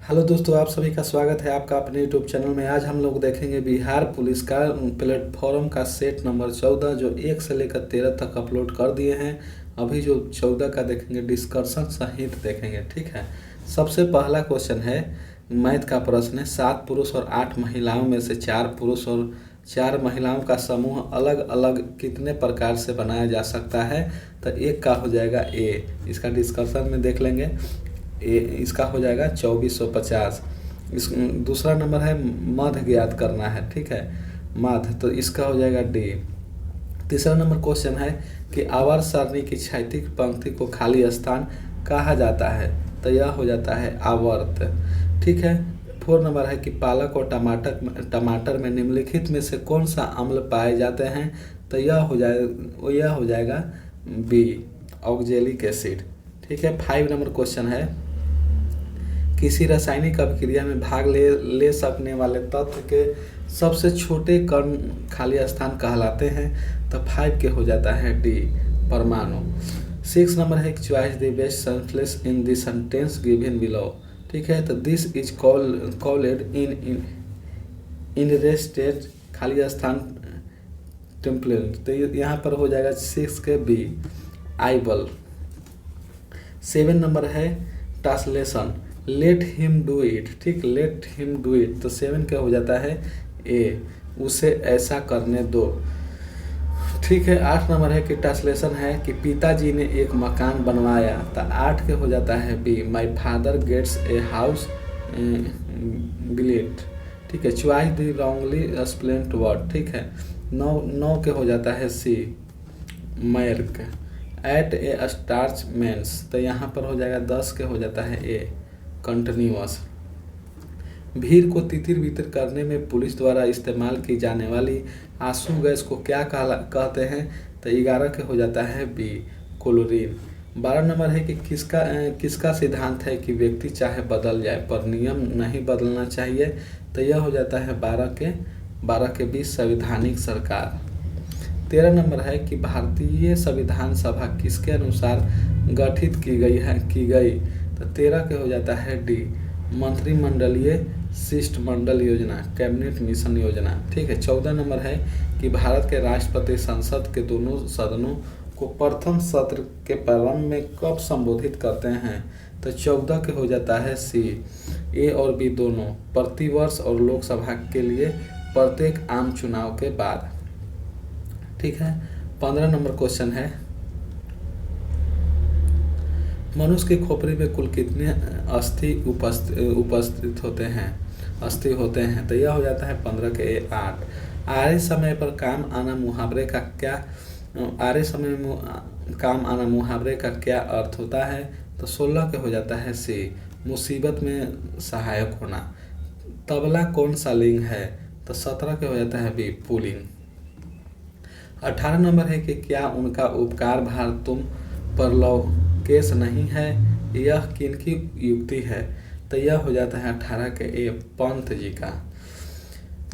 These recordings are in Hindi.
हेलो दोस्तों, आप सभी का स्वागत है आपका अपने यूट्यूब चैनल में। आज हम लोग देखेंगे बिहार पुलिस का प्लेटफॉर्म का सेट नंबर 14 जो 1 से लेकर 13 तक अपलोड कर दिए हैं। अभी जो 14 का देखेंगे डिस्कशन सहित देखेंगे, ठीक है। सबसे पहला क्वेश्चन है, मैथ का प्रश्न है। 7 पुरुष और 8 महिलाओं में से 4 पुरुष और 4 महिलाओं का समूह अलग अलग कितने प्रकार से बनाया जा सकता है। तो एक का हो जाएगा ए, इसका डिस्कशन में देख लेंगे। इसका हो जाएगा 2450। इस दूसरा नंबर है मध्य ज्ञात करना है, ठीक है, मध्य, तो इसका हो जाएगा डी। तीसरा नंबर क्वेश्चन है कि आवर्त सारणी की क्षैतिज पंक्ति को खाली स्थान कहा जाता है। तो यह हो जाता है आवर्त, ठीक है। 4 नंबर है कि पालक और टमाटर में निम्नलिखित में से कौन सा अम्ल पाए जाते हैं। तो यह हो जाएगा बी, ऑक्जेलिक एसिड, ठीक है। 5 नंबर क्वेश्चन है, किसी रासायनिक अभिक्रिया में भाग ले सकने वाले तत्व के सबसे छोटे कण खाली स्थान कहलाते हैं। तो 5 के हो जाता है डी, परमाणु। 6 नंबर है choice the best sentence in the sentence given below, ठीक है। तो this is called in interested खाली स्थान टेम्पलेट। तो यहाँ पर हो जाएगा 6 के बी, आइबल। 7 नंबर है translation, let him do it, ठीक, लेट हिम डू इट। तो 7 का हो जाता है ए, उसे ऐसा करने दो, ठीक है। 8 नंबर है कि ट्रांसलेशन है कि पिताजी ने एक मकान बनवाया। तो 8 के हो जाता है B, my father gets a house built, ठीक है। Choice the wrongly explained word, ठीक है। 9 के हो जाता है C, mark. At a starch means, तो यहाँ पर हो जाएगा 10 के हो जाता है ए, कंटिन्यूअस। भीड़ को तितिर बितर करने में पुलिस द्वारा इस्तेमाल की जाने वाली आंसू गैस को क्या कहते हैं। तो 11 के हो जाता है बी, क्लोरीन। 12 नंबर है कि किसका सिद्धांत है कि व्यक्ति चाहे बदल जाए पर नियम नहीं बदलना चाहिए। तो यह हो जाता है 12 के बी, संवैधानिक सरकार। 13 नंबर है कि भारतीय संविधान सभा किसके अनुसार गठित की गई। तो 13 के हो जाता है डी, मंत्रिमंडलीय शिष्टमंडल योजना, कैबिनेट मिशन योजना, ठीक है। 14 नंबर है कि भारत के राष्ट्रपति संसद के दोनों सदनों को प्रथम सत्र के प्रारंभ में कब संबोधित करते हैं। तो 14 के हो जाता है सी, ए और बी दोनों, प्रतिवर्ष और लोकसभा के लिए प्रत्येक आम चुनाव के बाद, ठीक है। 15 नंबर क्वेश्चन है, मनुष्य के खोपड़ी में कुल कितने अस्थि उपस्थित होते हैं, अस्थि होते हैं। तो यह हो जाता है 15 के 8। आधे समय पर काम आना मुहावरे का क्या, आधे समय में काम आना मुहावरे का क्या अर्थ होता है। तो 16 के हो जाता है सी, मुसीबत में सहायक होना। तबला कौन सा लिंग है। तो 17 के हो जाता है बी, पुल्लिंग। 18 नंबर है कि क्या उनका उपकार भार तुम पर लौकेश नहीं है, यह किनकी युक्ति है। तो यह हो जाता है 18 के ए, पंत जी का।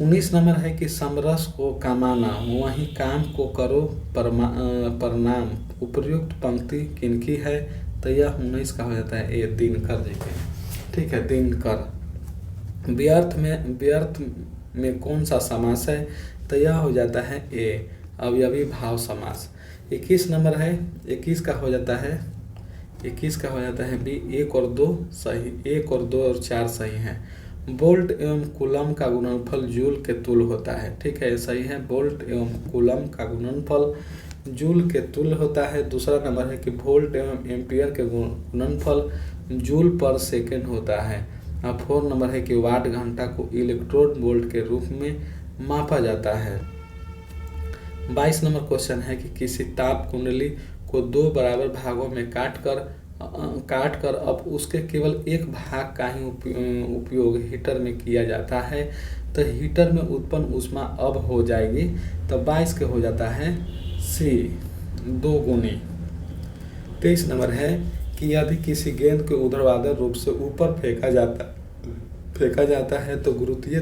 19 नंबर है कि समरस को कमाना वही काम को करो प्रणाम, उपर्युक्त पंक्ति किनकी है। तो यह 19 का हो जाता है ए, दिनकर जी के, ठीक है, दिनकर। व्यर्थ में कौन सा समास है। तो यह हो जाता है ए, अवयवी भाव समास। 21 नंबर है, 21 का हो जाता है बी, 1 और 2 सही, 1 और 2 और 4 सही हैं। बोल्ट एवं कूलम का गुणनफल जूल के तुल्य होता है, ठीक है, सही है। बोल्ट एवं कूलम का गुणनफल जूल के तुल्य होता है। दूसरा नंबर है कि वोल्ट एवं एम्पियर के गुणनफल जूल पर सेकेंड होता है। और 4 नंबर है कि वाट घंटा को इलेक्ट्रोड वोल्ट के रूप में मापा जाता है। 22 नंबर क्वेश्चन है कि किसी ताप कुंडली को 2 बराबर भागों में काट कर अब उसके केवल एक भाग का ही उपयोग हीटर में किया जाता है। तो हीटर में उत्पन्न ऊष्मा अब हो जाएगी। तो 22 के हो जाता है सी, 2 गुनी। 23 नंबर है कि यदि किसी गेंद को ऊर्ध्वाधर रूप से ऊपर फेंका जाता है तो गुरुत्वीय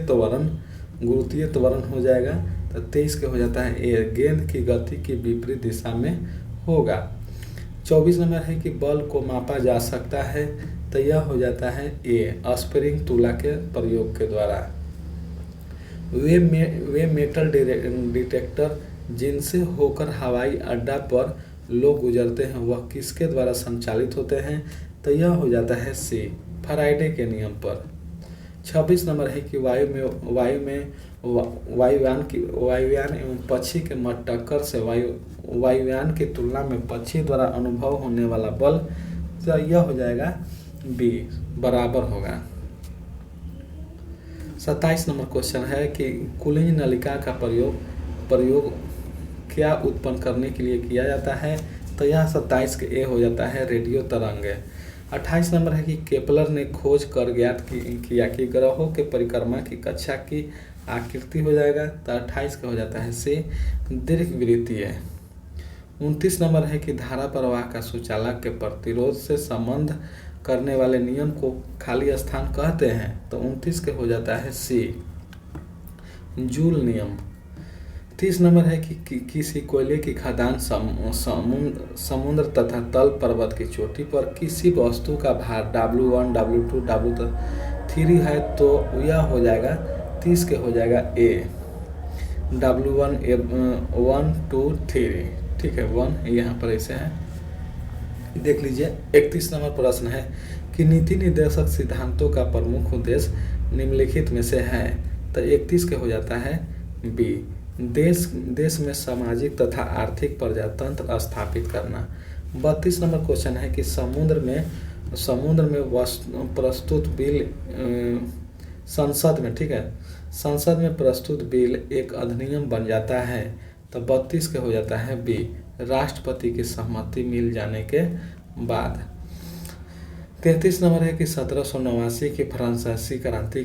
त्वरण हो जाएगा। तो 23 के हो जाता है ए, गेंद की गति की विपरीत दिशा में होगा। 24 नंबर है कि बल को मापा जा सकता है तो यह हो जाता है ए, स्प्रिंग तुला के प्रयोग के द्वारा। वे मेटल डिटेक्टर जिनसे होकर हवाई अड्डा पर लोग गुजरते हैं वह किसके द्वारा संचालित होते हैं? तो यह हो जाता है सी, फैराडे के नियम पर। 26 नंबर है कि वायुयान एवं पक्षी के मध्य टक्कर से वायुयान की तुलना में पक्षी द्वारा अनुभव होने वाला बल, तो यह हो जाएगा बी, बराबर होगा। 27 नंबर क्वेश्चन है कि कूलिंग नलिका का प्रयोग क्या उत्पन्न करने के लिए किया जाता है? तो यह 27 के ए हो जाता है, रेडियो तरंग। 28 नंबर है कि केपलर ने खोज कर ज्ञात किया कि ग्रहों के परिक्रमा की कक्षा की आकृति हो जाएगा, तो 28 का हो जाता है सी, दीर्घवृत्तीय। 29 नंबर है कि धारा प्रवाह का सुचालक के प्रतिरोध से संबंध करने वाले नियम को खाली स्थान कहते हैं, तो 29 के हो जाता है सी, जूल नियम। 30 नंबर है कि किसी कोयले की खदान समुद्र तथा तल पर्वत की चोटी पर किसी वस्तु का भार W1, W2, W3 है, तो यह हो जाएगा 30 के हो जाएगा ए, W1, 1, 2, 3, ठीक है, 1 यहाँ पर ऐसे है, देख लीजिए। 31 नंबर प्रश्न है कि नीति निर्देशक सिद्धांतों का प्रमुख उद्देश्य निम्नलिखित में से है, तो 31 के हो जाता है बी, देश में सामाजिक तथा आर्थिक प्रजातंत्र स्थापित करना। 32 नंबर क्वेश्चन है कि समुद्र में प्रस्तुत बिल संसद में, ठीक है, संसद में प्रस्तुत बिल एक अधिनियम बन जाता है, तो 32 के हो जाता है बी, राष्ट्रपति की सहमति मिल जाने के बाद। 33 नंबर है कि 1789 की फ्रांसीसी क्रांति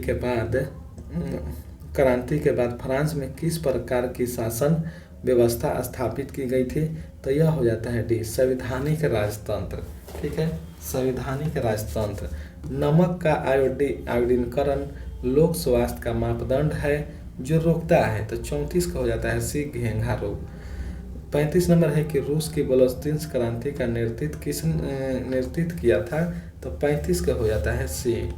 के बाद फ्रांस में किस प्रकार की शासन व्यवस्था स्थापित की गई थी? तो यह हो जाता है डी, संवैधानिक राजतंत्र, ठीक है, संवैधानिक राजतंत्र। नमक का आयोडीकरण लोक स्वास्थ्य का मापदंड है जो रोकता है, तो 34 का हो जाता है सी, घेंघा रोग। 35 नंबर है कि रूस की बोल्शेविक क्रांति का नेतृत्व किया था, तो 35 का हो जाता है सी,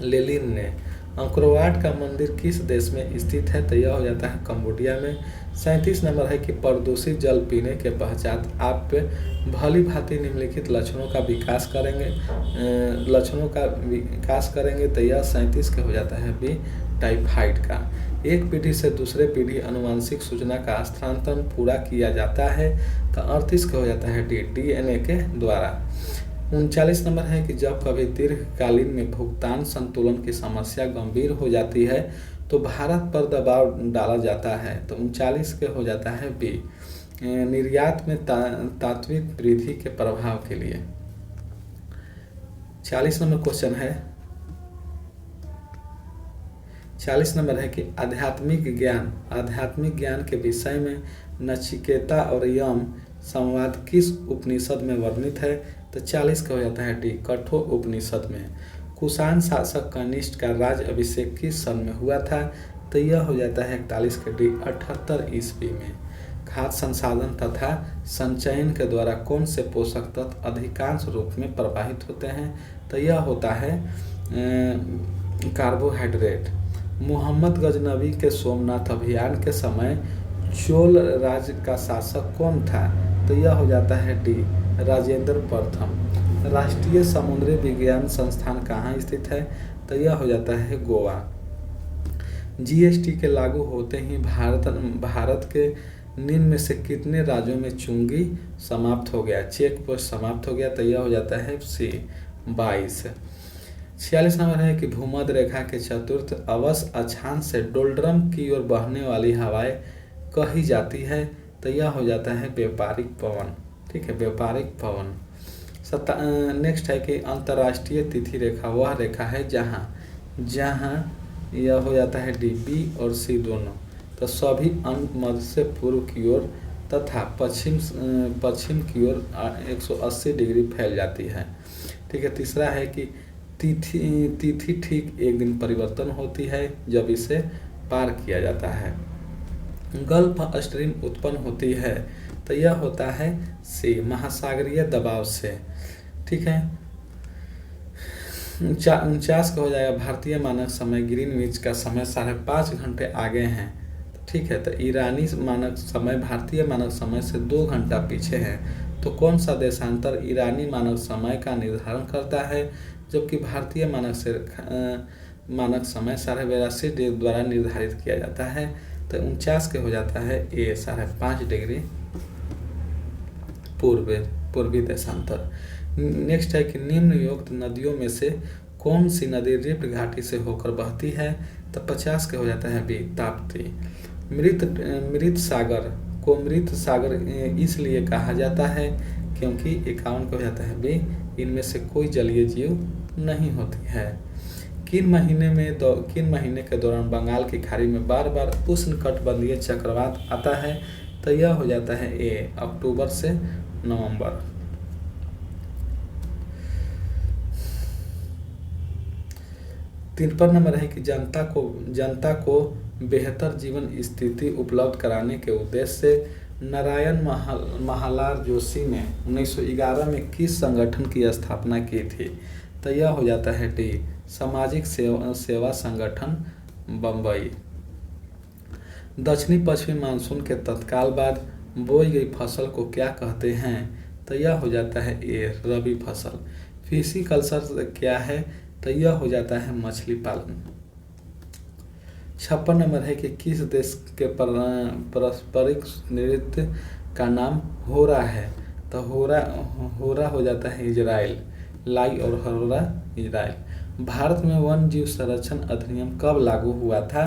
लेनिन ने। अंकोरवाट का मंदिर किस देश में स्थित है? तो यह हो जाता है कंबोडिया में। 37 नंबर है कि प्रदूषित जल पीने के पश्चात आप भली भांति निम्नलिखित लक्षणों का विकास करेंगे, तो यह 37 का हो जाता है बी, टाइफाइड का। एक पीढ़ी से दूसरे पीढ़ी अनुवांशिक सूचना का स्थानांतरण पूरा किया जाता है, तो 38 का हो जाता है डी, DNA के द्वारा। 39 नंबर है कि जब कभी दीर्घकालीन में भुगतान संतुलन की समस्या गंभीर हो जाती है तो भारत पर दबाव डाला जाता है, तो 39 के हो जाता है बी, निर्यात में तात्विक वृद्धि के प्रभाव के लिए। 40 नंबर क्वेश्चन है, 40 नंबर है कि आध्यात्मिक ज्ञान के विषय में नचिकेता और यम संवाद किस उपनिषद में वर्णित है? तो 40 का हो जाता है डी, कठोर उपनिषद में। कुषाण शासक कनिष्क का राज अभिषेक किस सन में हुआ था? तो यह हो जाता है 41 के डी, 78 ईस्वी में। खाद्य संसाधन तथा संचयन के द्वारा कौन से पोषक तत्व अधिकांश रूप में प्रवाहित होते हैं? तो यह होता है कार्बोहाइड्रेट। मोहम्मद गजनवी के सोमनाथ अभियान के समय चोल राज्य का शासक कौन था? तो यह हो जाता है डी, राजेंद्र प्रथम। राष्ट्रीय समुद्री विज्ञान संस्थान कहाँ स्थित है? तो यह हो जाता है गोवा। GST के लागू होते ही भारत के निम्न में से कितने राज्यों में चुंगी समाप्त हो गया, चेक पोस्ट समाप्त हो गया? तो यह हो जाता है सी, 22। 46 नंबर है कि भूमध्य रेखा के चतुर्थ अवश अक्षांश से डोल्ड्रम की ओर बहने वाली हवाएं कही जाती है? तो यह हो जाता है व्यापारिक पवन, ठीक है, व्यापारिक पवन। नेक्स्ट है कि अंतर्राष्ट्रीय तिथि रेखा वह रेखा है जहाँ यह हो जाता है डी, बी और सी दोनों, तो सभी अंक मध्य से पूर्व की ओर तथा पश्चिम की ओर 180 डिग्री फैल जाती है, ठीक है। तीसरा है कि तिथि ठीक एक दिन परिवर्तन होती है जब इसे पार किया जाता है। गल्फ स्ट्रीम उत्पन्न होती है, तो यह होता है सी, महासागरीय दबाव से, ठीक है। 49 का हो जाएगा भारतीय मानक समय, ग्रीनविच का समय 5.5 घंटे आगे हैं। ठीक है, तो ईरानी मानक समय भारतीय मानक समय से 2 घंटा पीछे है। तो कौन सा देशांतर ईरानी मानक समय का निर्धारण करता है, जबकि भारतीय मानक समय 82.5 द्वारा निर्धारित किया जाता है। तो 49 के हो जाता है ए 5.5 डिग्री पूर्वी देशांतर। नेक्स्ट है कि निम्नयुक्त नदियों में से कौन सी नदी रिफ्ट घाटी से होकर बहती है। तो 50 के हो जाता है बी ताप्ती। मृत सागर को मृत सागर इसलिए कहा जाता है क्योंकि 51 का हो जाता है बी इनमें से कोई जलीय जीव नहीं होती है। किन महीने के दौरान बंगाल की खाड़ी में बार बार उष्णकटिबंधीय चक्रवात आता है। तो यह हो जाता है ए अक्टूबर से नवंबर। तिरपन नंबर है कि जनता को बेहतर जीवन स्थिति उपलब्ध कराने के उद्देश्य से नारायण महालाल जोशी ने 1911 में किस संगठन की स्थापना की थी। तो यह हो जाता है डी सामाजिक सेवा संगठन बम्बई। दक्षिणी पश्चिमी मानसून के तत्काल बाद बोई गई फसल को क्या कहते हैं। तो यह हो जाता है ए रबी फसल। फिशिकल्चर क्या है। तो यह हो जाता है मछली पालन। 56 नंबर है कि किस देश के पारंपरिक नृत्य का नाम होरा है। तो होरा हो जाता है इजराइल। लाई और हरोरा इजराइल। भारत में वन्य जीव संरक्षण अधिनियम कब लागू हुआ था।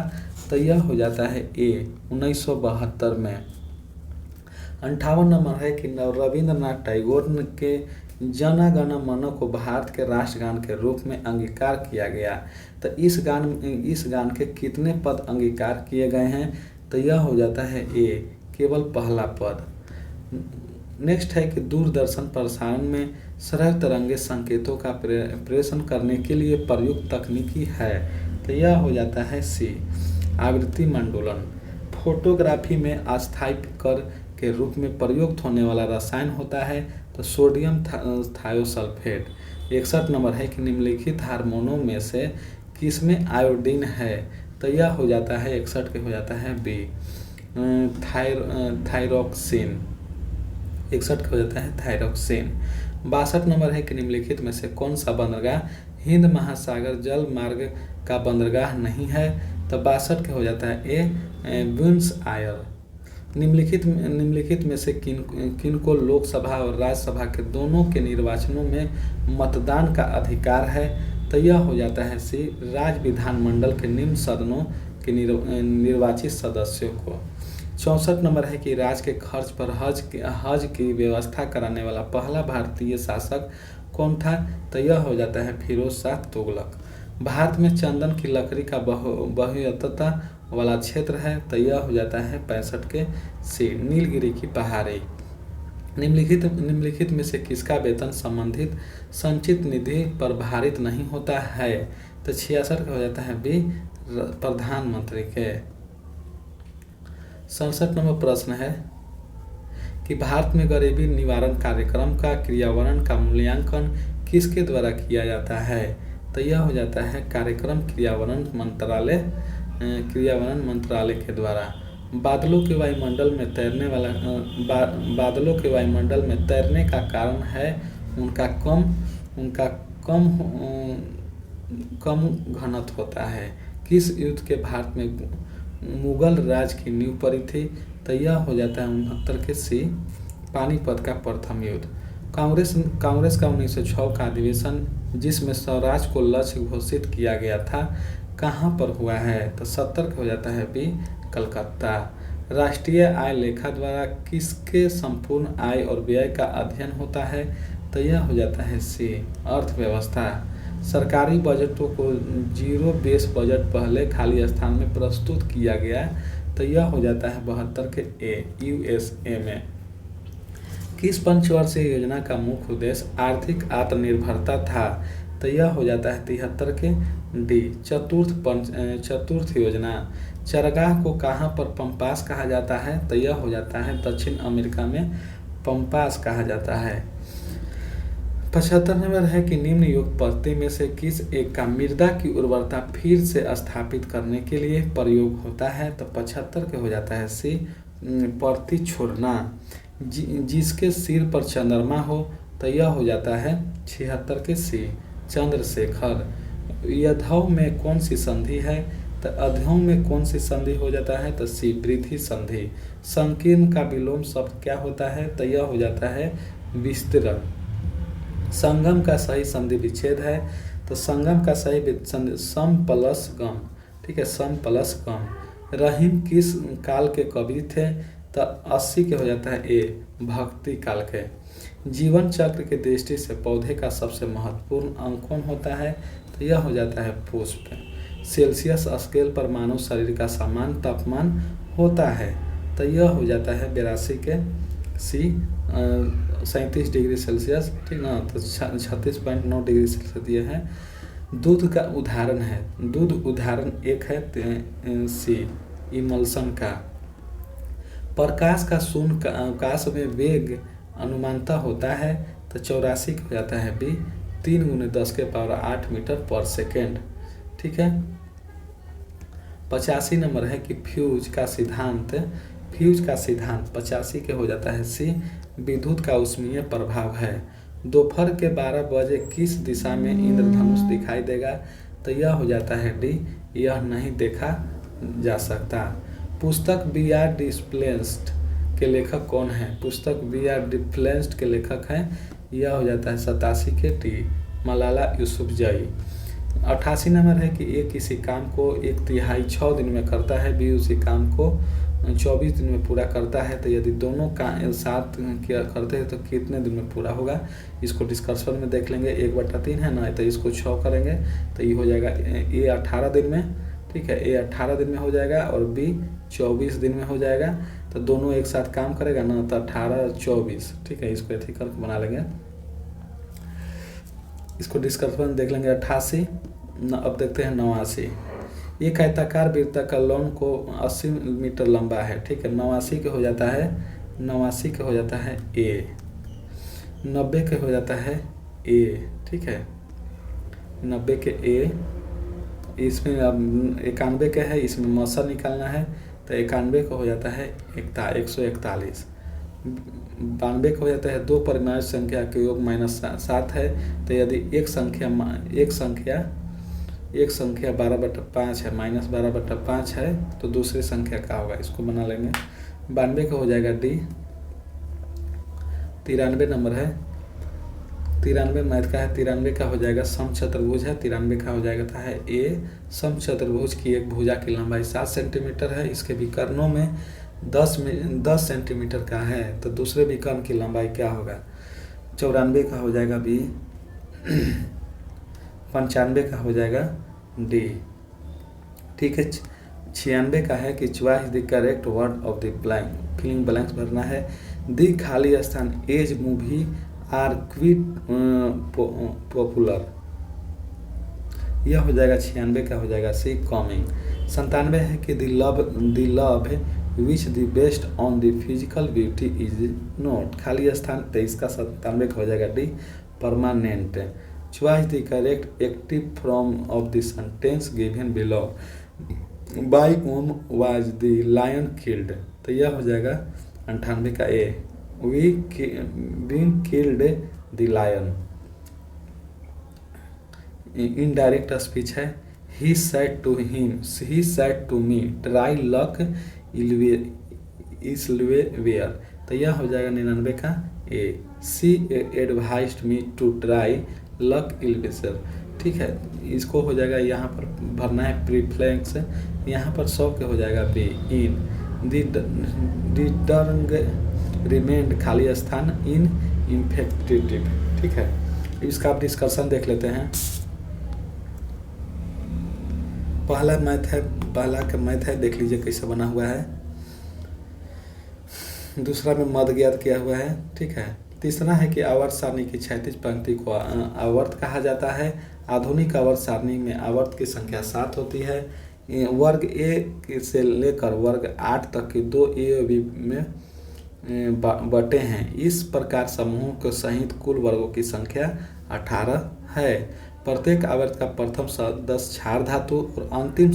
तो यह हो जाता है ए 1972 में। 58 नंबर है कि रविंद्रनाथ टैगोर के जन गण मन को भारत के राष्ट्रगान के रूप में अंगीकार किया गया। तो इस गान के कितने पद अंगीकार किए गए हैं। तो यह हो जाता है ए केवल पहला पद। नेक्स्ट है कि दूरदर्शन प्रसारण में सरल तरंगे संकेतों का प्रेषण करने के लिए प्रयुक्त तकनीकी है। तो यह हो जाता है सी आवृत्ति मंडोलन। फोटोग्राफी में अस्थायी कर के रूप में प्रयुक्त होने वाला रसायन होता है तो सोडियम थायोसल्फेट। 61 नंबर है कि निम्नलिखित हार्मोनों में से किसमें आयोडीन है। तो यह हो जाता है 61 के हो जाता है बी थायरोक्सिन। 61 का हो जाता है थायरोक्सिन। 62 नंबर है कि निम्नलिखित में से कौन सा बंदरगाह हिंद महासागर जल मार्ग का बंदरगाह नहीं है। तो 62 के हो जाता है ए ब्यूनस आयर। निम्नलिखित में से किन को लोकसभा और राज्यसभा के दोनों के निर्वाचनों में मतदान का अधिकार है। तो यह हो जाता है सी राज्य विधानमंडल के निम्न सदनों के निर्वाचित सदस्यों को। 64 नंबर है कि राज्य के खर्च पर हज की व्यवस्था कराने वाला पहला भारतीय शासक कौन था। तो यह हो जाता है फिरोज शाह तुगलक। भारत में चंदन की लकड़ी का बहुतायत वाला क्षेत्र है। तो यह हो जाता है 65 के सी नीलगिरी की पहाड़ी। निम्नलिखित में से किसका वेतन संबंधित संचित निधि पर भारित नहीं होता है। तो 66 का हो जाता है बी प्रधानमंत्री के। 67 नंबर प्रश्न है कि भारत में गरीबी निवारण कार्यक्रम का क्रियान्वयन का मूल्यांकन किसके द्वारा किया जाता है। तो यह हो जाता है कार्यक्रम क्रियान्वयन मंत्रालय के द्वारा। बादलों के वायुमंडल में तैरने का कारण है उनका कम घनत्व होता है। किस युद्ध के भारत में मुगल राज की नींव पड़ी थी। तो यह हो जाता है 69 के सी पानीपत का प्रथम युद्ध। कांग्रेस का 1906 का अधिवेशन जिसमें स्वराज को लक्ष्य घोषित किया गया था कहाँ पर हुआ है। तो 70 का हो जाता है बी कलकत्ता। राष्ट्रीय आय लेखा द्वारा किसके संपूर्ण आय और व्यय का अध्ययन होता है। तो यह हो जाता है सी अर्थव्यवस्था। सरकारी बजटों को जीरो बेस बजट पहले खाली स्थान में प्रस्तुत किया गया। तो यह हो जाता है 72 के ए USA में। किस पंचवर्षीय योजना का मुख्य उद्देश्य आर्थिक आत्मनिर्भरता था। तो यह हो जाता है 73 के डी चतुर्थ योजना। चरगाह को कहाँ पर पंपास कहा जाता है। तो यह हो जाता है दक्षिण अमेरिका में पंपास कहा जाता है। 75 नंबर है कि निम्नयुक्त पद्धति में से किस एक का मृदा की उर्वरता फिर से स्थापित करने के लिए प्रयोग होता है? तो 75 के हो जाता है सी, परती छोड़ना। जिसके सिर पर चंद्रमा हो तो यह हो जाता है 76 के सी, चंद्रशेखर। यधव में कौन सी संधि है? तो अधव में कौन सी संधि हो जाता है? तो सी, वृद्धि संधि। संकीर्ण का विलोम शब्द क्या होता है? तो यह हो जाता है विस्तृत। संगम का सही संधि विच्छेद है, तो संगम का सही संधि सम प्लस गम। ठीक है, सम प्लस गम। रहीम किस काल के कवि थे? तो 80 के हो जाता है ए, भक्ति काल के। जीवन चक्र की दृष्टि से पौधे का सबसे महत्वपूर्ण अंग कौन होता है? तो यह हो जाता है पुष्प। सेल्सियस स्केल पर मानव शरीर का सामान्य तापमान होता है, तो यह हो जाता है 82 के सी, 37 डिग्री सेल्सियस। ठीक ना, तो 36.9 डिग्री सेल्सियस ये है। दूध का उदाहरण है, दूध उदाहरण एक है सी, इमल्सन का। प्रकाश का शून्य अवकाश में वेग अनुमानतः होता है, तो 84 हो जाता है बी, 3×10⁸ मीटर पर सेकेंड। ठीक है। 85 नंबर है कि फ्यूज का सिद्धांत 85 के हो जाता है सी, विद्युत का ऊष्मीय प्रभाव है। दोपहर के 12 बजे किस दिशा में इंद्रधनुष दिखाई देगा? तो यह हो जाता है डी, यह नहीं देखा जा सकता। पुस्तक वी आर डिस्प्लेस्ड के लेखक कौन है? पुस्तक वी आर डिस्प्लेस्ड के लेखक हैं, यह हो जाता है 87 के टी, मलाला यूसुफजई। 88 नंबर है कि ए किसी काम को 1/3 6 दिन में करता है, बी उसी काम को 24 दिन में पूरा करता है, तो यदि दोनों का साथ किया करते हैं तो कितने दिन में पूरा होगा? इसको डिस्कशन में देख लेंगे। 1/3 है ना, तो इसको 6 करेंगे तो ये हो जाएगा ए 18 दिन में। ठीक है, ए 18 दिन में हो जाएगा और बी 24 दिन में हो जाएगा, तो दोनों एक साथ काम करेगा ना, तो 18 24। ठीक है, इसको ऐसे करके बना लेंगे। इसको डिस्कशन देख लेंगे। 88। अब देखते हैं 89। एक आयताकार वृत्ताकार लौन को 80 मीटर लंबा है। ठीक है, 89 के हो जाता है ए, 90 के हो जाता है ए। ठीक है, 90 के ए। इसमें अब 91 के है, इसमें मौसम निकालना है, तो 91 का हो जाता है 141। 92 का हो जाता है दो परिमाण संख्या के योग -7 है, तो यदि एक संख्या 12/5 है, -12/5 है, तो दूसरी संख्या क्या होगा? इसको बना लेंगे। 92 का हो जाएगा डी। 93 नंबर है, 93 मैथ का है। 93 का हो जाएगा समचतुर्भुज है, 93 का हो जाएगा है ए। समचतुर्भुज की एक भुजा की लंबाई 7 सेंटीमीटर है, इसके विकर्णों में 10 सेंटीमीटर का है, तो दूसरे विकर्ण की लंबाई क्या होगा? 94 का हो जाएगा बी। 95 का हो जाएगा डी। ठीक है। 96 का है कि choice the correct word of the blank, filling blanks भरना है। दी खाली स्थान as movie are quite popular, यह हो जाएगा 96 का हो जाएगा सी, कमिंग। 97 है कि the love which the best on the physical beauty is not, खाली स्थान 23 का 97 का हो जाएगा D, permanent. Choice the correct active form of the sentence given below, by whom was the lion killed, तो यह हो जाएगा 98 का ए, we killed the lion। Indirect speech है, he said to me try luck elsewhere, तो यह हो जाएगा 99 का ए, she advised me to try luck elsewhere। ठीक है, इसको हो जाएगा यहाँ पर भरना है प्रीफ्लेक्स, यहाँ पर 100 के हो जाएगा बी, इन डिटर्ग रिमेंड खाली स्थान इन इन्फेक्टिव। ठीक है, इसका आप डिस्कशन देख लेते हैं। पहला का मैथ है, देख लीजिए कैसे बना हुआ है। दूसरा में मद ज्ञात किया हुआ है। ठीक है। तीसरा है कि आवर्त सारणी की क्षैतिज पंक्ति को आवर्त कहा जाता है। आधुनिक आवर्त सारणी में आवर्त की संख्या 7 होती है। वर्ग ए से लेकर वर्ग 8 तक की 2 ए बी में बटे हैं। इस प्रकार समूहों के सहित कुल वर्गों की संख्या 18 है। प्रत्येक आवर्त का प्रथम सदस्य क्षार धातु और अंतिम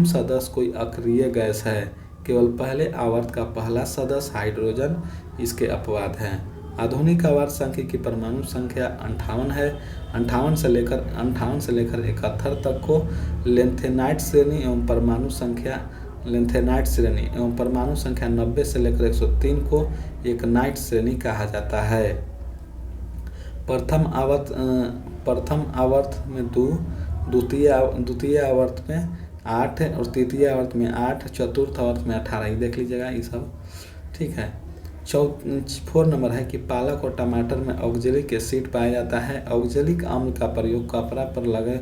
सदस्य कोई अक्रिय गैस है। केवल पहले आवर्त का पहला सदस्य हाइड्रोजन इसके अपवाद हैं। आधुनिक आवर्त सांख्यिकी की परमाणु संख्या 58 है। 58 से लेकर 71 तक को लेंथेनाइट श्रेणी एवं परमाणु संख्या 90 से लेकर 103 को एक नाइट श्रेणी कहा जाता है। प्रथम आवर्त में 2, द्वितीय आवर्त में 8 और तृतीय आवर्त में 8, चतुर्थ आवर्त में 18। ये देख लीजिएगा ये सब, ठीक है। 4 नंबर है कि पालक और टमाटर में ऑक्जेलिक एसिड पाया जाता है। ऑक्जेलिक अम्ल का प्रयोग कपड़ा पर लगे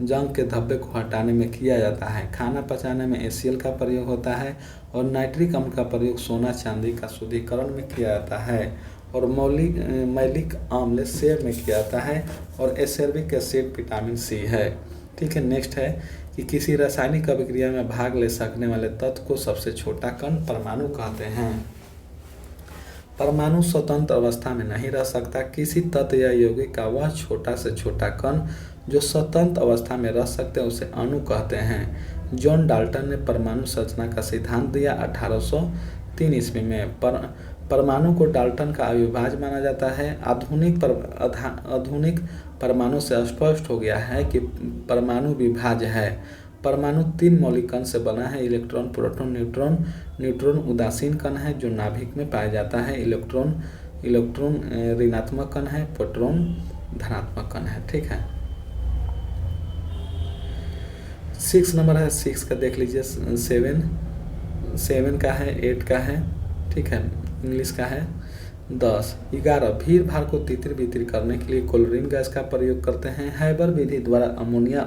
जंग के धब्बे को हटाने में किया जाता है। खाना पचाने में HCl का प्रयोग होता है और नाइट्रिक अम्ल का प्रयोग सोना चांदी का शुद्धिकरण में किया जाता है और मैलिक अम्ल सेब में किया जाता है और एस्कॉर्बिक एसिड विटामिन C है। ठीक है। नेक्स्ट है कि किसी रासायनिक अभिक्रिया में भाग ले सकने वाले तत्व को सबसे छोटा कण परमाणु कहते हैं। परमाणु स्वतंत्र अवस्था में नहीं रह सकता। किसी तत्व या यौगिक का वह छोटा से छोटा कण जो स्वतंत्र अवस्था में रह सकते हैं उसे अणु कहते हैं। जॉन डाल्टन ने परमाणु संरचना का सिद्धांत दिया 1803 ईस्वी में। परमाणु को डाल्टन का अविभाज्य माना जाता है। आधुनिक परमाणु से स्पष्ट हो गया है कि परमाणु विभाज्य है। परमाणु 3 मौलिक कण से बना है, इलेक्ट्रॉन, प्रोटॉन, न्यूट्रॉन। न्यूट्रॉन उदासीन कण है जो नाभिक में पाया जाता है। इलेक्ट्रॉन ऋणात्मक कण है, प्रोटॉन धनात्मक कण है। ठीक है। 6 नंबर है, 6 का देख लीजिए। 7 का है, 8 का है, ठीक है। इंग्लिश का है 10। 11 भीड़ भाड़ को तितिर बितिर करने के लिए क्लोरीन गैस का प्रयोग करते हैं। हैबर विधि द्वारा अमोनिया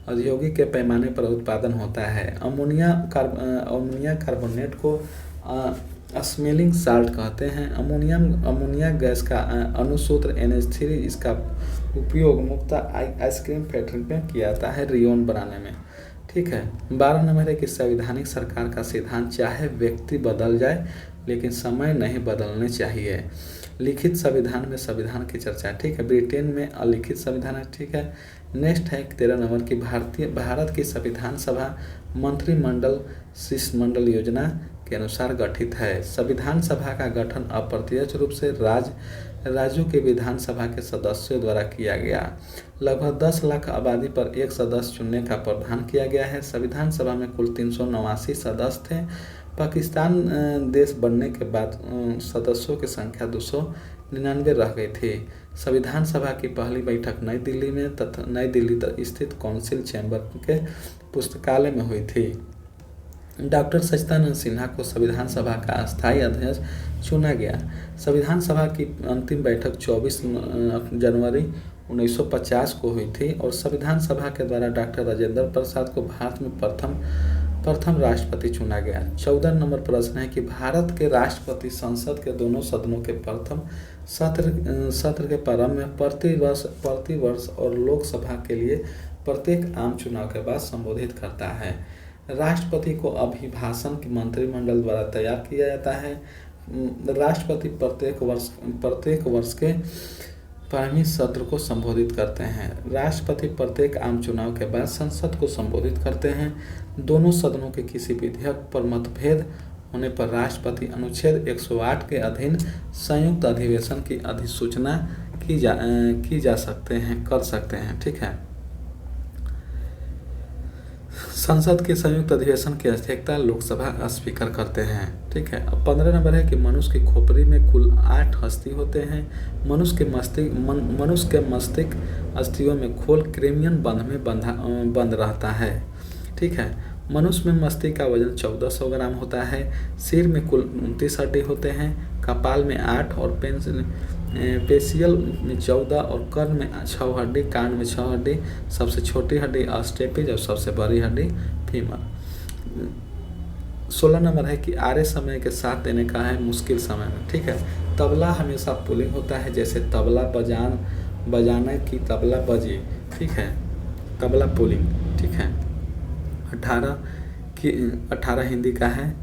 औद्योगिक के पैमाने पर उत्पादन होता है। अमोनिया कार्बोनेट को स्मेलिंग साल्ट कहते हैं। अमोनिया गैस का अणुसूत्र NH3। इसका उपयोग मुख्यतः आइसक्रीम फैक्ट्री में किया जाता है रियोन बनाने में। ठीक है। 12 नंबर है कि संवैधानिक सरकार का सिद्धांत चाहे व्यक्ति बदल जाए लेकिन समय नहीं बदलने चाहिए। लिखित संविधान में संविधान की चर्चा। ठीक है। ब्रिटेन में अलिखित संविधान है। ठीक है। नेक्स्ट है 13 नंबर की भारत की संविधान सभा मंत्रिमंडल शिष्टमंडल योजना के अनुसार गठित है। संविधान सभा का गठन अप्रत्यक्ष रूप से राज्यों के विधानसभा के सदस्यों द्वारा किया गया। लगभग 10 लाख आबादी पर एक सदस्य चुनने का प्रावधान किया गया है। संविधान सभा में कुल 389 सदस्य थे। पाकिस्तान देश बनने के बाद सदस्यों की संख्या 299 रह गई थी। संविधान सभा की पहली बैठक नई दिल्ली में तथा नई दिल्ली स्थित काउंसिल चैम्बर के पुस्तकालय में हुई थी। डॉक्टर सच्चिदानंद सिन्हा को संविधान सभा का अस्थायी अध्यक्ष चुना गया। संविधान सभा की अंतिम बैठक 24 जनवरी 1950 को हुई थी और संविधान सभा के द्वारा डॉक्टर राजेंद्र प्रसाद को भारत में प्रथम राष्ट्रपति चुना गया। 14 नंबर प्रश्न है कि भारत के राष्ट्रपति संसद के दोनों सदनों के प्रथम सत्र के प्रारंभ में प्रति वर्ष और लोकसभा के लिए प्रत्येक आम चुनाव के बाद संबोधित करता है। राष्ट्रपति को अभिभाषण की मंत्रिमंडल द्वारा तैयार किया जाता है। राष्ट्रपति प्रत्येक वर्ष के प्रारंभिक सत्र को संबोधित करते हैं। राष्ट्रपति प्रत्येक आम चुनाव के बाद संसद को संबोधित करते हैं। दोनों सदनों के किसी विधेयक पर मतभेद होने पर राष्ट्रपति अनुच्छेद 108 के अधीन संयुक्त अधिवेशन की अधिसूचना कर सकते हैं। ठीक है। संसद के संयुक्त अधिवेशन की अध्यक्षता लोकसभा स्पीकर करते हैं। ठीक है। अब 15 नंबर है कि मनुष्य की खोपड़ी में कुल 8 अस्थि होते हैं। मनुष्य के मस्तिष्क अस्थियों में खोल क्रेनियन बंध में बंद रहता है। ठीक है। मनुष्य में मस्तिष्क का वजन 1400 ग्राम होता है। सिर में कुल 29 हड्डी होते हैं। कपाल में 8 और पेशियल में 14 और कर्ण में 6 हड्डी, कान में 6 हड्डी। सबसे छोटी हड्डी स्टेपिज और सबसे बड़ी हड्डी फीमर। 16 नंबर है कि आर्य समय के साथ देने का है मुश्किल समय में। ठीक है। तबला हमेशा पुलिंग होता है, जैसे तबला बजाना की तबला बजे। ठीक है। तबला पुलिंग। ठीक है। 18 हिंदी का है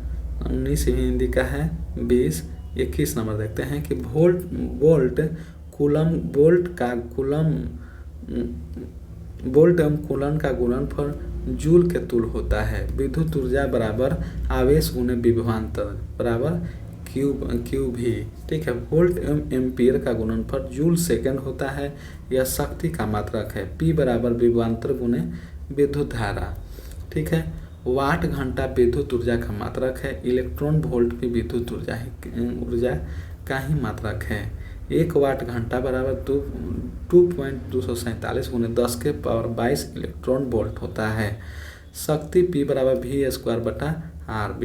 19वीं हिंदी का है 20। 21 नंबर देखते हैं कि वोल्ट कूलम वोल्ट एवं कूलन का गुणनफल जूल के तुल्य होता है। विद्युत ऊर्जा बराबर आवेश गुणे विभवांतर बराबर क्यू भी। ठीक है, वोल्ट एवं एम्पीयर का गुणनफल जूल सेकंड होता है। यह शक्ति का मात्रक है। पी बराबर विभवांतर गुणे विद्युत धारा। ठीक है, वाट घंटा विद्युत ऊर्जा का मात्रक है। इलेक्ट्रॉन वोल्ट भी विद्युत ऊर्जा का ही मात्रक है। 1 वाट घंटा बराबर 2.247 गुणे 10 के पावर 22 इलेक्ट्रॉन वोल्ट होता है। शक्ति P बराबर V² बटा RB।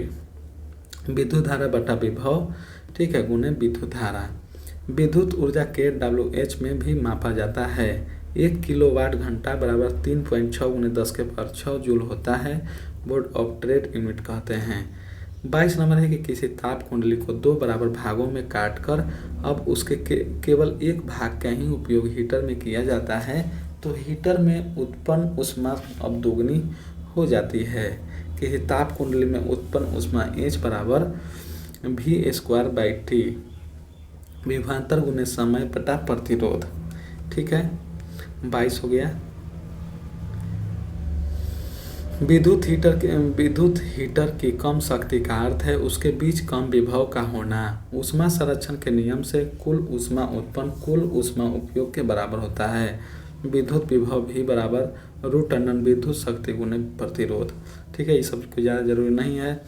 विद्युत धारा बटा विभव, ठीक है, गुणे विद्युत धारा। विद्युत ऊर्जा के WH में भी मापा जाता है। 1 किलोवाट घंटा बराबर 3.6 गुणे 10 के पावर 6 जूल होता है। बोर्ड ऑफ ट्रेड यूनिट कहते हैं। 22 नंबर है कि किसी ताप कुंडली को 2 बराबर भागों में काटकर अब उसके केवल एक भाग का ही उपयोग हीटर में किया जाता है तो हीटर में उत्पन्न ऊष्मा अब दोगुनी हो जाती है। कि ताप कुंडली में उत्पन्न ऊष्मा H बराबर V²/T विभवांतर गुणे समय बटा प्रतिरोध। ठीक है, 22 हो गया। विद्युत हीटर की कम शक्ति का अर्थ है उसके बीच कम विभव का होना। ऊष्मा संरक्षण के नियम से कुल ऊष्मा उत्पन्न कुल ऊष्मा उपयोग के बराबर होता है। विद्युत विभव भी बराबर √टंडन विद्युत शक्ति गुणे प्रतिरोध। ठीक है, ये सब कुछ ज़्यादा जरूरी नहीं है।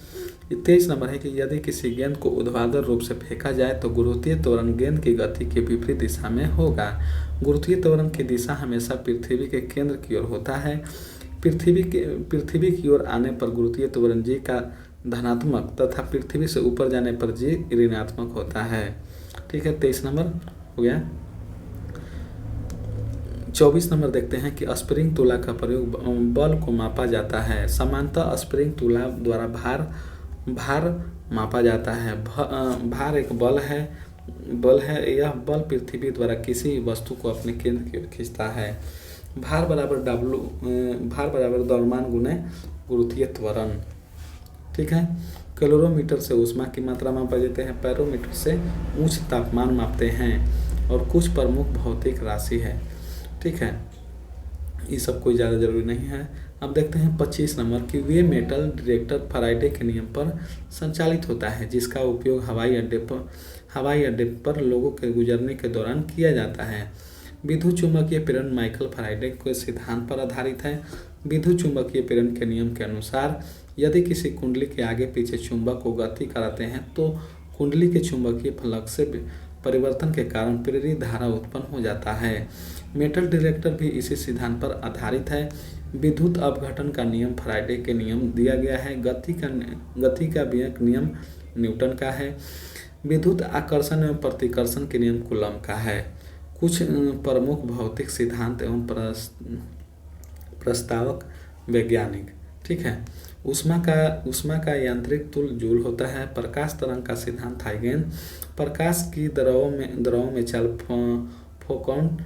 23 नंबर है कि यदि किसी गेंद को ऊर्ध्वाधर रूप से फेंका जाए तो गुरुत्वीय त्वरण गेंद की गति के विपरीत दिशा में होगा। गुरुत्वीय त्वरण की दिशा हमेशा पृथ्वी के केंद्र की ओर होता है। पृथ्वी की ओर आने पर गुरुत्वीय त्वरण जी का धनात्मक तथा पृथ्वी से ऊपर जाने पर जी ऋणात्मक होता है। ठीक है, 23 नंबर हो गया। 24 नंबर देखते हैं कि स्प्रिंग तुला का प्रयोग बल को मापा जाता है। सामान्यतः स्प्रिंग तुला द्वारा भार मापा जाता है। भार एक बल है। यह बल पृथ्वी द्वारा किसी वस्तु को अपने केंद्र की ओर खींचता है। भार बराबर द्रव्यमान गुणे गुरुत्वीय त्वरण। ठीक है, कैलोरीमीटर से ऊष्मा की मात्रा मापा जाते हैं। पैरोमीटर से उच्च तापमान मापते हैं और कुछ प्रमुख भौतिक राशि है। ठीक है, ये सब कोई ज़्यादा जरूरी नहीं है। अब देखते हैं 25 नंबर की वे मेटल डिटेक्टर फैराडे के नियम पर संचालित होता है जिसका उपयोग हवाई अड्डे पर लोगों के गुजरने के दौरान किया जाता है। विद्युत चुंबकीय प्रेरण माइकल फैराडे के सिद्धांत पर आधारित है। विद्युत चुंबकीय प्रेरण के नियम के अनुसार यदि किसी कुंडली के आगे पीछे चुंबक को गति कराते हैं तो कुंडली के चुंबकीय फ्लक्स से परिवर्तन के कारण प्रेरित धारा उत्पन्न हो जाता है। मेटल डिटेक्टर भी इसी सिद्धांत पर आधारित है। विद्युत अपघटन का नियम फैराडे के नियम दिया गया है। गति का विवेक नियम न्यूटन का है। विद्युत आकर्षण एवं प्रतिकर्षण के नियम कूलम का है। कुछ प्रमुख भौतिक सिद्धांत एवं प्रस्तावक वैज्ञानिक। ठीक है, ऊष्मा का यांत्रिक तुल्य जूल होता है। प्रकाश तरंग का सिद्धांत हाइगेन। प्रकाश की द्रवों में चाल फोकॉन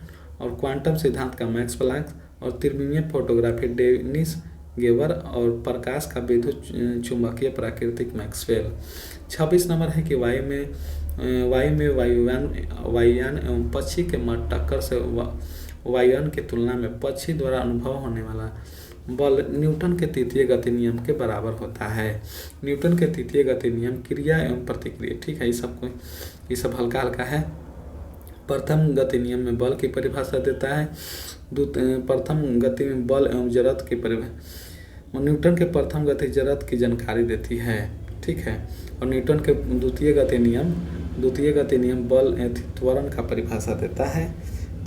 और क्वांटम सिद्धांत का मैक्स प्लैंक और त्रिमितीय फोटोग्राफी डेनिस गेबर और प्रकाश का विद्युत चुंबकीय प्राकृतिक मैक्सवेल। 26 नंबर है कि वायु में वायुयान एवं पक्षी के मध्य टक्कर से वायुयान की तुलना में पक्षी द्वारा अनुभव होने वाला बल न्यूटन के तृतीय गति नियम के बराबर होता है। न्यूटन के तृतीय गति नियम क्रिया एवं प्रतिक्रिया। ठीक है, ये सब हल्का हल्का है। प्रथम गति नियम में बल की परिभाषा देता है। प्रथम गति में बल एवं जड़त्व की परिभाषा। न्यूटन के प्रथम गति जड़त्व की जानकारी देती है। ठीक है, और न्यूटन के द्वितीय गति नियम बल त्वरण का परिभाषा देता है।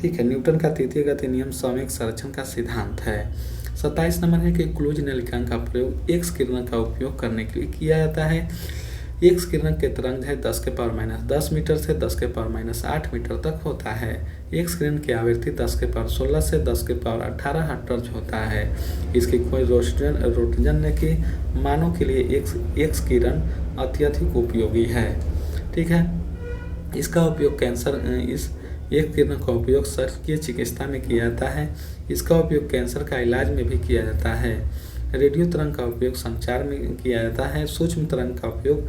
ठीक है, न्यूटन का तृतीय गति नियम संवेग संरक्षण का सिद्धांत है। 27 नंबर है कि क्लूज नेलिकान का प्रयोग एक्स किरण का उपयोग करने के लिए किया जाता है। एक्स किरण के तरंग है 10 के पावर -10 मीटर से 10 के पावर -8 मीटर तक होता है। एक्स किरण की आवृत्ति 10 के पावर 16 से 10 के पावर 18 हर्ट्ज होता है। इसकी खोज रोटजन ने की। मानव के लिए एक्स किरण अत्यधिक उपयोगी है। ठीक है, इसका उपयोग एक्स किरण का उपयोग शल्यचिकित्सा में किया जाता है। इसका उपयोग कैंसर का इलाज में भी किया जाता है। रेडियो तरंग का उपयोग संचार में किया जाता है। सूक्ष्म तरंग का उपयोग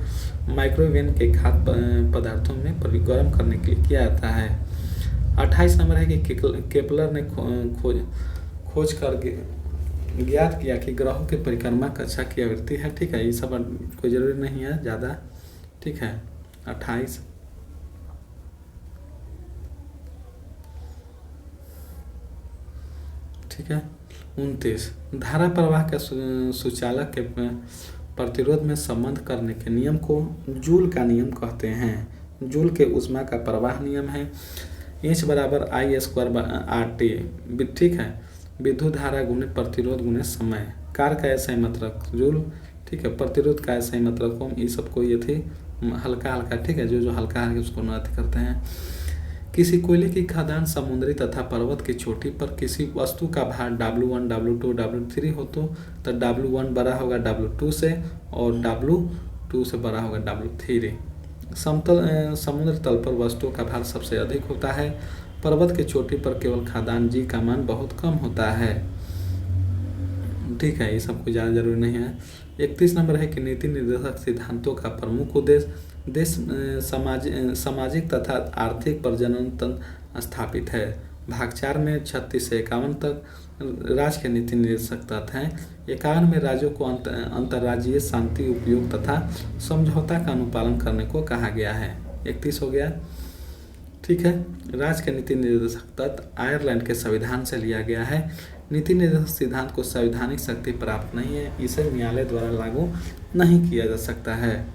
माइक्रोवेव के खाद्य पदार्थों में गर्म करने के लिए किया जाता है। 28 नंबर है कि केपलर ने खोज कर ज्ञात किया कि ग्रहों की परिक्रमा कक्षा की आवृत्ति है। ठीक है, ये सब कोई जरूरी नहीं है ज़्यादा। ठीक है, 28। ठीक है, 29 धारा प्रवाह के सुचालक के प्रतिरोध में संबंध करने के नियम को जूल का नियम कहते हैं। जूल के ऊष्मा का प्रवाह नियम है H बराबर I² RT। ठीक है, विद्युत धारा गुणे प्रतिरोध गुणे समय। कार का ऐसा मात्रक जूल। ठीक है, प्रतिरोध का ऐसा मात्रक ओम। ये सबको ये थी हल्का हल्का। ठीक है, जो हल्का है उसको नृत्य करते हैं। किसी कोयले की खदान समुद्री तथा पर्वत की चोटी पर किसी वस्तु का भार W1 W2 W3 हो तो W1 बड़ा होगा W2 से और W2 से बड़ा होगा W3। समुद्र तल पर वस्तुओं का भार सबसे अधिक होता है। पर्वत की चोटी पर केवल खदान जी का मान बहुत कम होता है। ठीक है, ये सब कुछ ज़्यादा जरूरी नहीं है। 31 नंबर है कि नीति निर्देशक सिद्धांतों का प्रमुख उद्देश्य देश सामाजिक तथा आर्थिक प्रजनन तंत्र स्थापित है। भाग 4 में 36 से 51 तक राज्य के नीति निर्देशक तत्व हैं। 51 में राज्यों को अंतर्राज्यीय शांति उपयोग तथा समझौता का अनुपालन करने को कहा गया है। 31 हो गया। ठीक है, राज्य के नीति निर्देशक तत्व आयरलैंड के संविधान से लिया गया है। नीति निर्देशक सिद्धांत को संवैधानिक शक्ति प्राप्त नहीं है, इसे न्यायालय द्वारा लागू नहीं किया जा सकता है।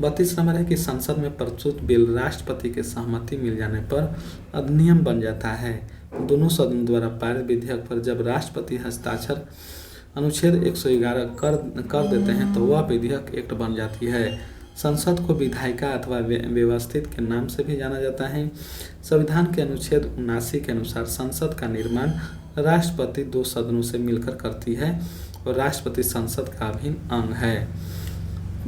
32 नंबर है कि संसद में प्रस्तुत बिल राष्ट्रपति के सहमति मिल जाने पर अधिनियम बन जाता है। दोनों सदनों द्वारा पारित विधेयक पर जब राष्ट्रपति हस्ताक्षर अनुच्छेद 111 कर देते हैं तो वह विधेयक एक्ट बन जाती है। संसद को विधायिका अथवा व्यवस्थित के नाम से भी जाना जाता है। संविधान के अनुच्छेद 79 के अनुसार संसद का निर्माण राष्ट्रपति 2 सदनों से मिलकर करती है और राष्ट्रपति संसद का अभिन्न अंग है।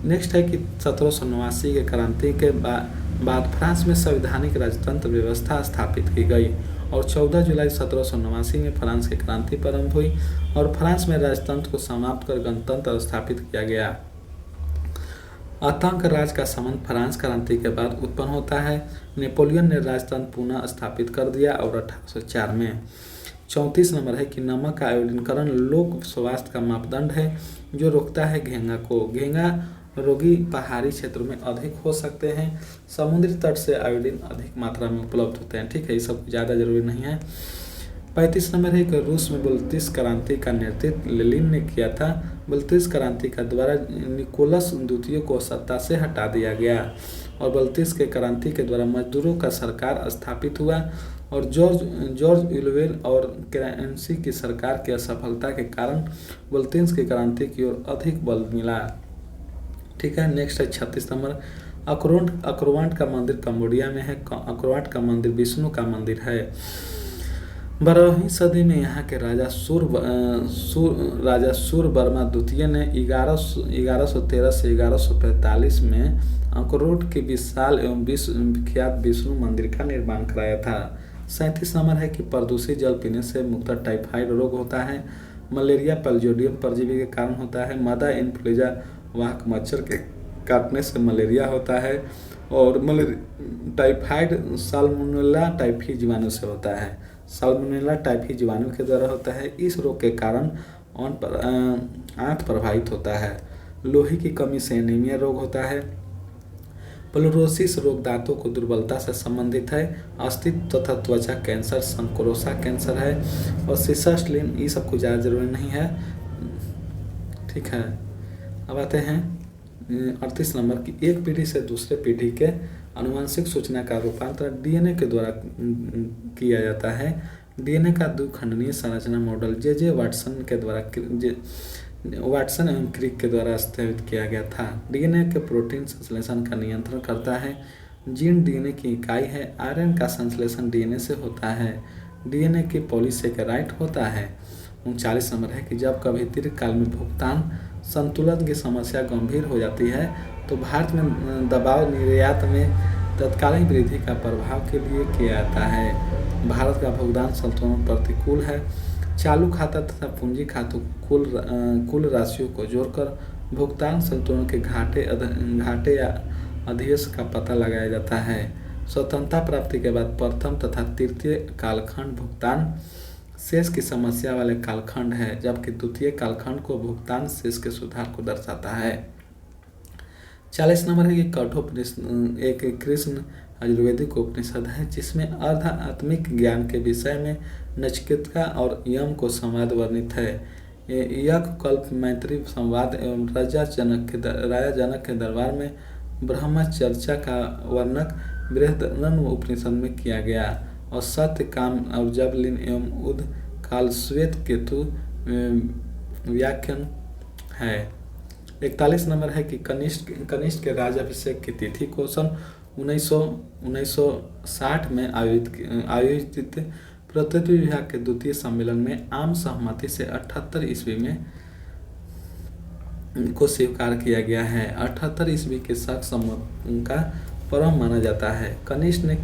नेक्स्ट है कि 1789 के क्रांति के बाद फ्रांस में संवैधानिक राजतंत्र व्यवस्था स्थापित की गई और 14 जुलाई 1789 में फ्रांस की क्रांति प्रारंभ हुई और फ्रांस में राजतंत्र को समाप्त कर गणतंत्र स्थापित किया गया। आतंक राज का संबंध फ्रांस क्रांति के बाद उत्पन्न होता है। नेपोलियन ने राजतंत्र पुनः स्थापित कर दिया और 1804 में। 34 नंबर है कि नमक का आयोडीकरण लोक स्वास्थ्य का मापदंड है जो रोकता है घेंगा को। घेंगा रोगी पहाड़ी क्षेत्रों में अधिक हो सकते हैं। समुद्री तट से आयोडीन अधिक मात्रा में उपलब्ध होते हैं। ठीक है, ये सब ज़्यादा जरूरी नहीं है। 35 नंबर है कि रूस में बोल्शेविक क्रांति का नेतृत्व लेनिन ने किया था। बोल्शेविक क्रांति का द्वारा निकोलस द्वितीय को सत्ता से हटा दिया गया और बोल्शेविक के क्रांति के द्वारा मजदूरों का सरकार स्थापित हुआ और जॉर्ज ऑरवेल और क्लेमेंसी की सरकार की असफलता के कारण बोल्शेविक की क्रांति की ओर अधिक बल मिला। ठीक है, नेक्स्ट है 36 नंबर। अक्रोवाट का मंदिर कंबोडिया में है। अक्रोवाट का मंदिर विष्णु का मंदिर है। 12वीं सदी में यहाँ के राजा सूरवर्मा द्वितीय ने 1113 से 1145 में अक्रोट के विशाल एवं विख्यात विष्णु मंदिर का निर्माण कराया था। 37 नंबर है कि प्रदूषित जल पीने से मुक्त टाइफाइड रोग होता है। मलेरिया प्लाज्मोडियम परजीवी के कारण होता है। मादा इन्फ्लुएंजा वाहक मच्छर के काटने से मलेरिया होता है और टाइफाइड साल्मोनेला टाइफी जीवाणु से होता है। साल्मोनेला टाइफी जीवाणु के द्वारा होता है। इस रोग के कारण आंत प्रभावित होता है। लोहे की कमी से एनीमिया रोग होता है। प्लोरोसिस रोग दांतों को दुर्बलता से संबंधित है। अस्तित्व तथा त्वचा कैंसर संक्रोसा कैंसर है और सिसास्टिन ये सब कुछ ज़्यादा जरूरी नहीं है। ठीक है, अब आते हैं 38 नंबर की एक पीढ़ी से दूसरे पीढ़ी के आनुवंशिक सूचना का रूपांतरण डीएनए के द्वारा किया जाता है। डीएनए का द्विखंडनीय संरचना मॉडल जे वाटसन एवं क्रिक के द्वारा स्थापित किया गया था। डीएनए के प्रोटीन संश्लेषण का नियंत्रण करता है। जीन डीएनए की इकाई है। आरएनए का संश्लेषण डीएनए से होता है। डीएनए की पॉलीसेकेराइड होता है। 39 नंबर है कि जब कभी दीर्घकाल में भुगतान संतुलन की समस्या गंभीर हो जाती है तो भारत में दबाव निर्यात में तत्कालीन वृद्धि का प्रभाव के लिए किया जाता है। भारत का भुगतान संतुलन प्रतिकूल है। चालू खाता तथा पूंजी खातों कुल राशियों को जोड़कर भुगतान संतुलन के घाटे या अधिशेष का पता लगाया जाता है। स्वतंत्रता प्राप्ति के बाद प्रथम तथा तृतीय कालखंड भुगतान शेष की समस्या वाले कालखंड है, जबकि द्वितीय कालखंड को भुगतान शेष के सुधार को दर्शाता है। 40 नंबर है कि कठोपनिषद एक कृष्ण आयुर्वेदिक उपनिषद है जिसमें अर्ध आत्मिक ज्ञान के विषय में नचिकेता और यम को संवाद वर्णित है। यह कल्प मैत्री संवाद एवं राजा जनक के दरबार में ब्रह्मचर्चा का वर्णक बृहदारण्यक उपनिषद में किया गया और सत्य काम और जबलिन एवं उद काल श्वेत केतु व्याख्यान है। 41 नंबर है कि कनिष्ठ के राज्याभिषेक की तिथि को सन 1960 में आयोजित प्रत्युत्तर विभाग के द्वितीय सम्मेलन में आम सहमति से 78 ईस्वी में को स्वीकार किया गया है। 78 ईस्वी के शक का पर्व माना जाता है। कनिष्ठ ने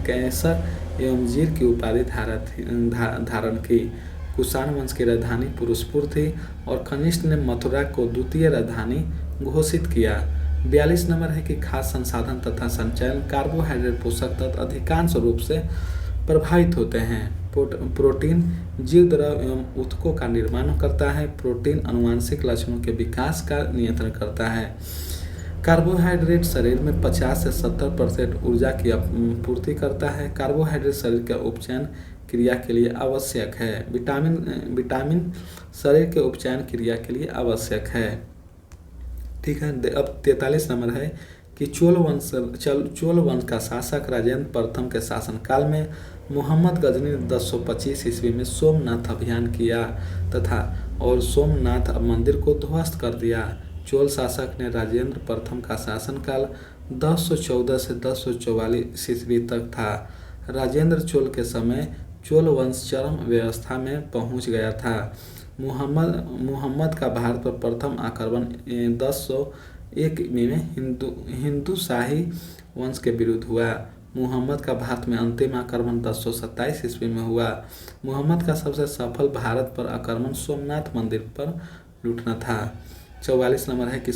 कैसर एवं जीर की उपाधि धारण की। कुषाण वंश की राजधानी पुरुषपुर थी और कनिष्ठ ने मथुरा को द्वितीय राजधानी घोषित किया। 42 नंबर है कि खाद्य संसाधन तथा संचयन कार्बोहाइड्रेट पोषक तत्व अधिकांश रूप से प्रभावित होते हैं। प्रोटीन जीव द्रव एवं ऊतकों का निर्माण करता है। प्रोटीन आनुवंशिक लक्षणों के विकास का नियंत्रण करता है। कार्बोहाइड्रेट शरीर में 50 से 70% ऊर्जा की पूर्ति करता है। कार्बोहाइड्रेट शरीर के उपचयन क्रिया के लिए आवश्यक है। विटामिन शरीर के उपचयन क्रिया के लिए आवश्यक है। ठीक है। अब 43 नंबर है कि चोल वंश का शासक राजेंद्र प्रथम के शासनकाल में मोहम्मद गजनी ने 1025 ईस्वी में सोमनाथ अभियान किया तथा और सोमनाथ मंदिर को ध्वस्त कर दिया। चोल शासक ने राजेंद्र प्रथम का शासनकाल 1014 से 1044 ईस्वी तक था। राजेंद्र चोल के समय चोल वंश चरम व्यवस्था में पहुंच गया था। मुहम्मद का भारत पर प्रथम आक्रमण 1001 में हिंदू शाही वंश के विरुद्ध हुआ। मुहम्मद का भारत में अंतिम आक्रमण 1027 ईस्वी में हुआ। मुहम्मद का सबसे सफल भारत पर आक्रमण सोमनाथ मंदिर पर लूटना था। 44 नंबर है कि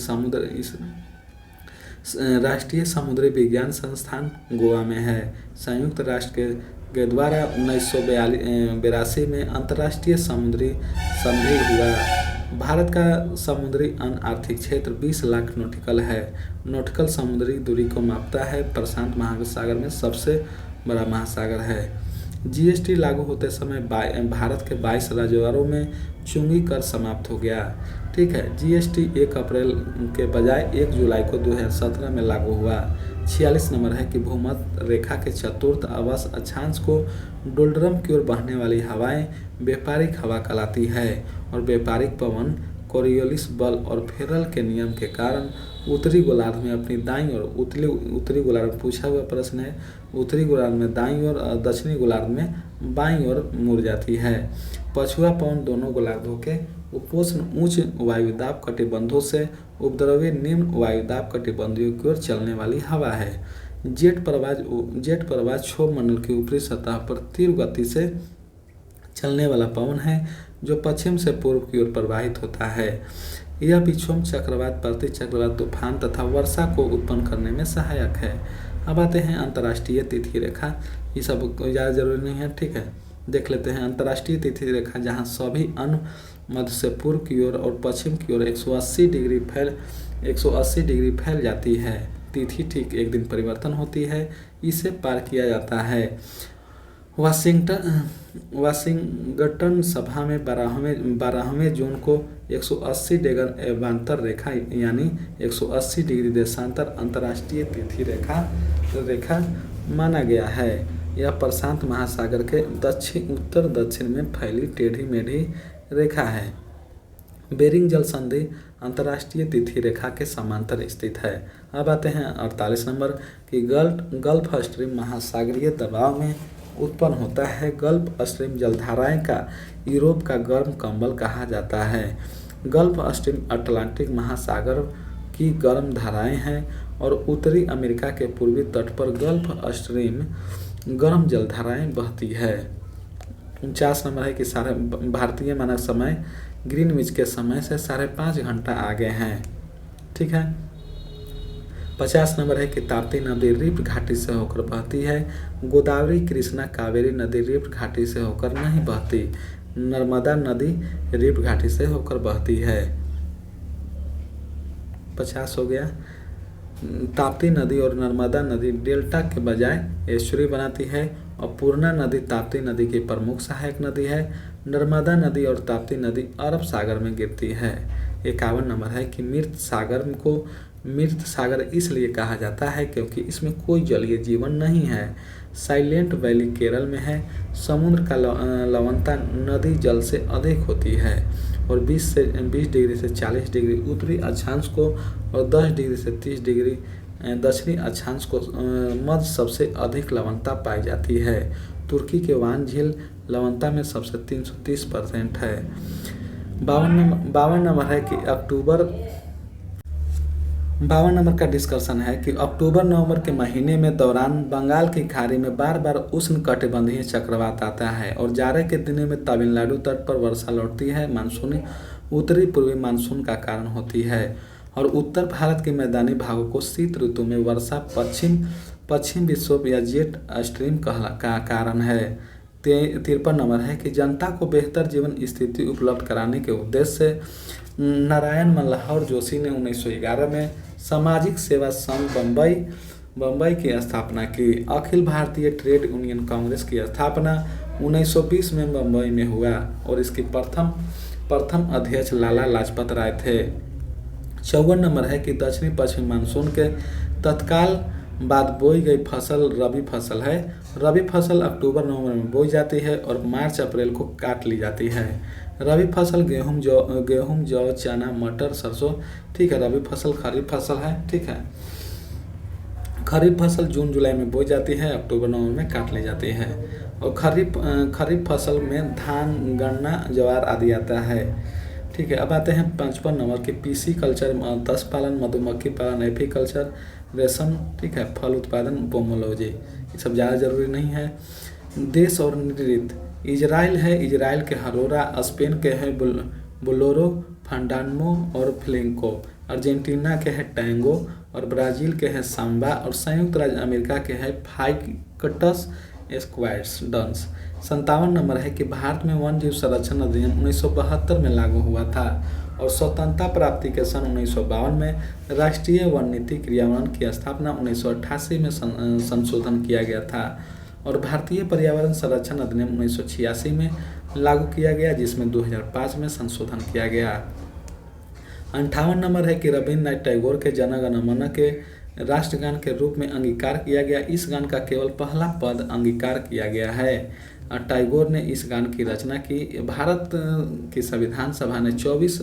राष्ट्रीय समुद्री विज्ञान संस्थान गोवा में है। संयुक्त राष्ट्र के द्वारा 1982 में अंतर्राष्ट्रीय समुद्री संधि हुआ। भारत का समुद्री आर्थिक क्षेत्र 20 लाख नॉटिकल है। नॉटिकल समुद्री दूरी को मापता है। प्रशांत महासागर में सबसे बड़ा महासागर है। जीएसटी लागू होते समय भारत के 22 राज्यों में चुंगी कर समाप्त हो गया। ठीक है। जीएसटी 1 अप्रैल के बजाय 1 जुलाई को 2017 में लागू हुआ। 46 नंबर है कि भूमध्य रेखा के चतुर्थ अवश अक्षांश को डोल्ड्रम की ओर बहने वाली हवाएं व्यापारिक हवा कहलाती है और व्यापारिक पवन कोरियोलिस बल और फेरल के नियम के कारण उत्तरी गोलार्ध में अपनी दाईं ओर उत्तरी गोलार्ध में पूछा हुआ प्रश्न है। उत्तरी गोलार्ध में दाईं ओर और दक्षिणी गोलार्ध में बाईं ओर मुड़ जाती है। पछुआ पवन दोनों गोलार्धों के उपोष्ण उच्च वायुदाब कटिबंधों से उपद्रवी निम्न वायुदाब कटिबंधों की ओर चलने वाली हवा है। जेट प्रवाज क्षोभ मंडल की ऊपरी सतह पर तीव्र गति से चलने वाला पवन है जो पश्चिम से पूर्व की ओर प्रवाहित होता है। यह विक्षोभ चक्रवात, प्रतिचक्रवात, तूफान तथा वर्षा को उत्पन्न करने में सहायक है। अब आते हैं अंतर्राष्ट्रीय तिथि रेखा। ये सब ज़्यादा जरूरी नहीं है। ठीक है। देख लेते हैं अंतर्राष्ट्रीय तिथि रेखा, जहां सभी अन्य मध्य से पूर्व की ओर और पश्चिम की ओर 180 डिग्री फैल जाती है। तिथि ठीक एक दिन परिवर्तन होती है। इसे पार किया जाता है। वाशिंगटन सभा में 12वें जून को 180 डिग्री एवांतर रेखा यानी 180 डिग्री देशांतर अंतर्राष्ट्रीय तिथि रेखा माना गया है। यह प्रशांत महासागर के उत्तर दक्षिण में फैली टेढ़ी मेढ़ी रेखा है। बेरिंग जल संधि अंतर्राष्ट्रीय तिथि रेखा के समांतर स्थित है। अब आते हैं 48 नंबर कि गल्फ स्ट्रीम महासागरीय दबाव में उत्पन्न होता है। गल्फ स्ट्रीम जलधाराएं का यूरोप का गर्म कंबल कहा जाता है। गल्फ स्ट्रीम अटलांटिक महासागर की गर्म धाराएं हैं और उत्तरी अमेरिका के पूर्वी तट पर गल्फ स्ट्रीम गर्म जलधाराएं बहती है। 49 नंबर है कि भारतीय मानक समय ग्रीनविच के समय से 5.5 घंटा आगे हैं। ठीक है। 50 नंबर है कि ताप्ती नदी रिफ्ट घाटी से होकर बहती है। गोदावरी, कृष्णा, कावेरी नदी रिफ्ट घाटी से होकर नहीं बहती। नर्मदा नदी रिफ्ट घाटी से होकर बहती है। 50 हो गया। ताप्ती नदी और नर्मदा नदी डेल्टा के बजाय एस्चुरी बनाती है और पूर्णा नदी ताप्ती नदी की प्रमुख सहायक नदी है। नर्मदा नदी और ताप्ती नदी अरब सागर में गिरती है। 51 नंबर है कि मृत सागर को मृत सागर इसलिए कहा जाता है क्योंकि इसमें कोई जलीय जीवन नहीं है। साइलेंट वैली केरल में है। समुद्र का लवणता नदी जल से अधिक होती है और 20 डिग्री से 40 डिग्री उत्तरी अक्षांश को और 10 डिग्री से 30 डिग्री दक्षिणी अक्षांश को मध्य सबसे अधिक लवणता पाई जाती है। तुर्की के वान झील लवणता में सबसे 330% है। 52 नंबर है कि बावन नंबर का डिस्कशन है कि अक्टूबर नवंबर के महीने में दौरान बंगाल की खाड़ी में बार बार उष्णकटिबंधीय चक्रवात आता है और जाड़े के दिनों में तमिलनाडु तट पर वर्षा लौटती है। मानसूनी उत्तरी पूर्वी मानसून का कारण होती है और उत्तर भारत के मैदानी भागों को शीत ऋतु में वर्षा पश्चिम विक्षोभ या जेट स्ट्रीम का कारण है। 53 नंबर है कि जनता को बेहतर जीवन स्थिति उपलब्ध कराने के उद्देश्य से नारायण मल्हार जोशी ने 1911 में सामाजिक सेवा संघ बम्बई की स्थापना की। अखिल भारतीय ट्रेड यूनियन कांग्रेस की स्थापना 1920 में बम्बई में हुआ और इसकी प्रथम अध्यक्ष लाला लाजपत राय थे। 54 नंबर है कि दक्षिणी पश्चिमी मानसून के तत्काल बाद बोई गई फसल रबी फसल है। रबी फसल अक्टूबर नवंबर में बोई जाती है और मार्च अप्रैल को काट ली जाती है। रबी फसल गेहूं, जौ, चना, मटर, सरसों। ठीक है। रबी फसल खरीफ फसल है। ठीक है। खरीफ फसल जून जुलाई में बोई जाती है, अक्टूबर नवंबर में काट ली जाती है और खरीफ फसल में धान, गन्ना, ज्वार आदि आता है। ठीक है। अब आते हैं 55 नंबर के पीसी कल्चर, मत्स्य पालन, मधुमक्खी पालन, एपीकल्चर, रेशम। ठीक है। फल उत्पादन, पोमोलॉजी। ये सब ज़्यादा जरूरी नहीं है। देश और नृत्य। इजराइल है, इजराइल के हरोरा। स्पेन के है बोलेरो, फंडान्मो और फ्लेंको। अर्जेंटीना के है टैंगो और ब्राज़ील के है सांबा और संयुक्त राज्य अमेरिका के है फाइकटस स्क्वायर्स डांस। 57 नंबर है कि भारत में वन जीव संरक्षण अधिनियम 1972 में लागू हुआ था और स्वतंत्रता प्राप्ति के सन 1952 में राष्ट्रीय वन नीति क्रियान्वयन की स्थापना 1988 में संशोधन किया गया था और भारतीय पर्यावरण संरक्षण अधिनियम 1986 में लागू किया गया, जिसमें 2005 में संशोधन किया गया। 58 नंबर है कि रविन्द्रनाथ टैगोर के जन गण मन के राष्ट्रगान के रूप में अंगीकार किया गया। इस गान का केवल पहला पद अंगीकार किया गया है। टैगोर ने इस गान की रचना की। भारत की संविधान सभा ने 24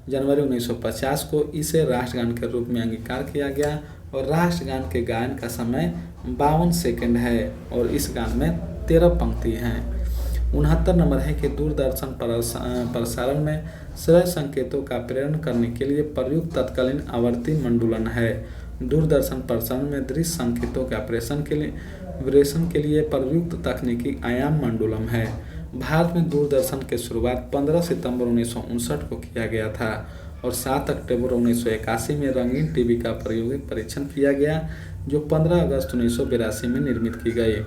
जनवरी 1950 को इसे राष्ट्रगान के रूप में अंगीकार किया गया और राष्ट्रगान के गायन का समय 52 सेकंड है और इस गान में 13 पंक्ति हैं। 69 नंबर है कि दूरदर्शन प्रसारण में श्रेय संकेतों का प्रेरण करने के लिए प्रयुक्त तत्कालीन आवर्ती मंडूलन है। दूरदर्शन प्रसारण में दृश्य संकेतों के ऑपरेशन के लिए प्रयुक्त तकनीकी आयाम मंडूलम है। भारत में दूरदर्शन की शुरुआत 15 सितंबर 1959 को किया गया था और 7 अक्टूबर 1981 में रंगीन टीवी का प्रायोगिक परीक्षण किया गया, जो 15 अगस्त 1982 में निर्मित की गई।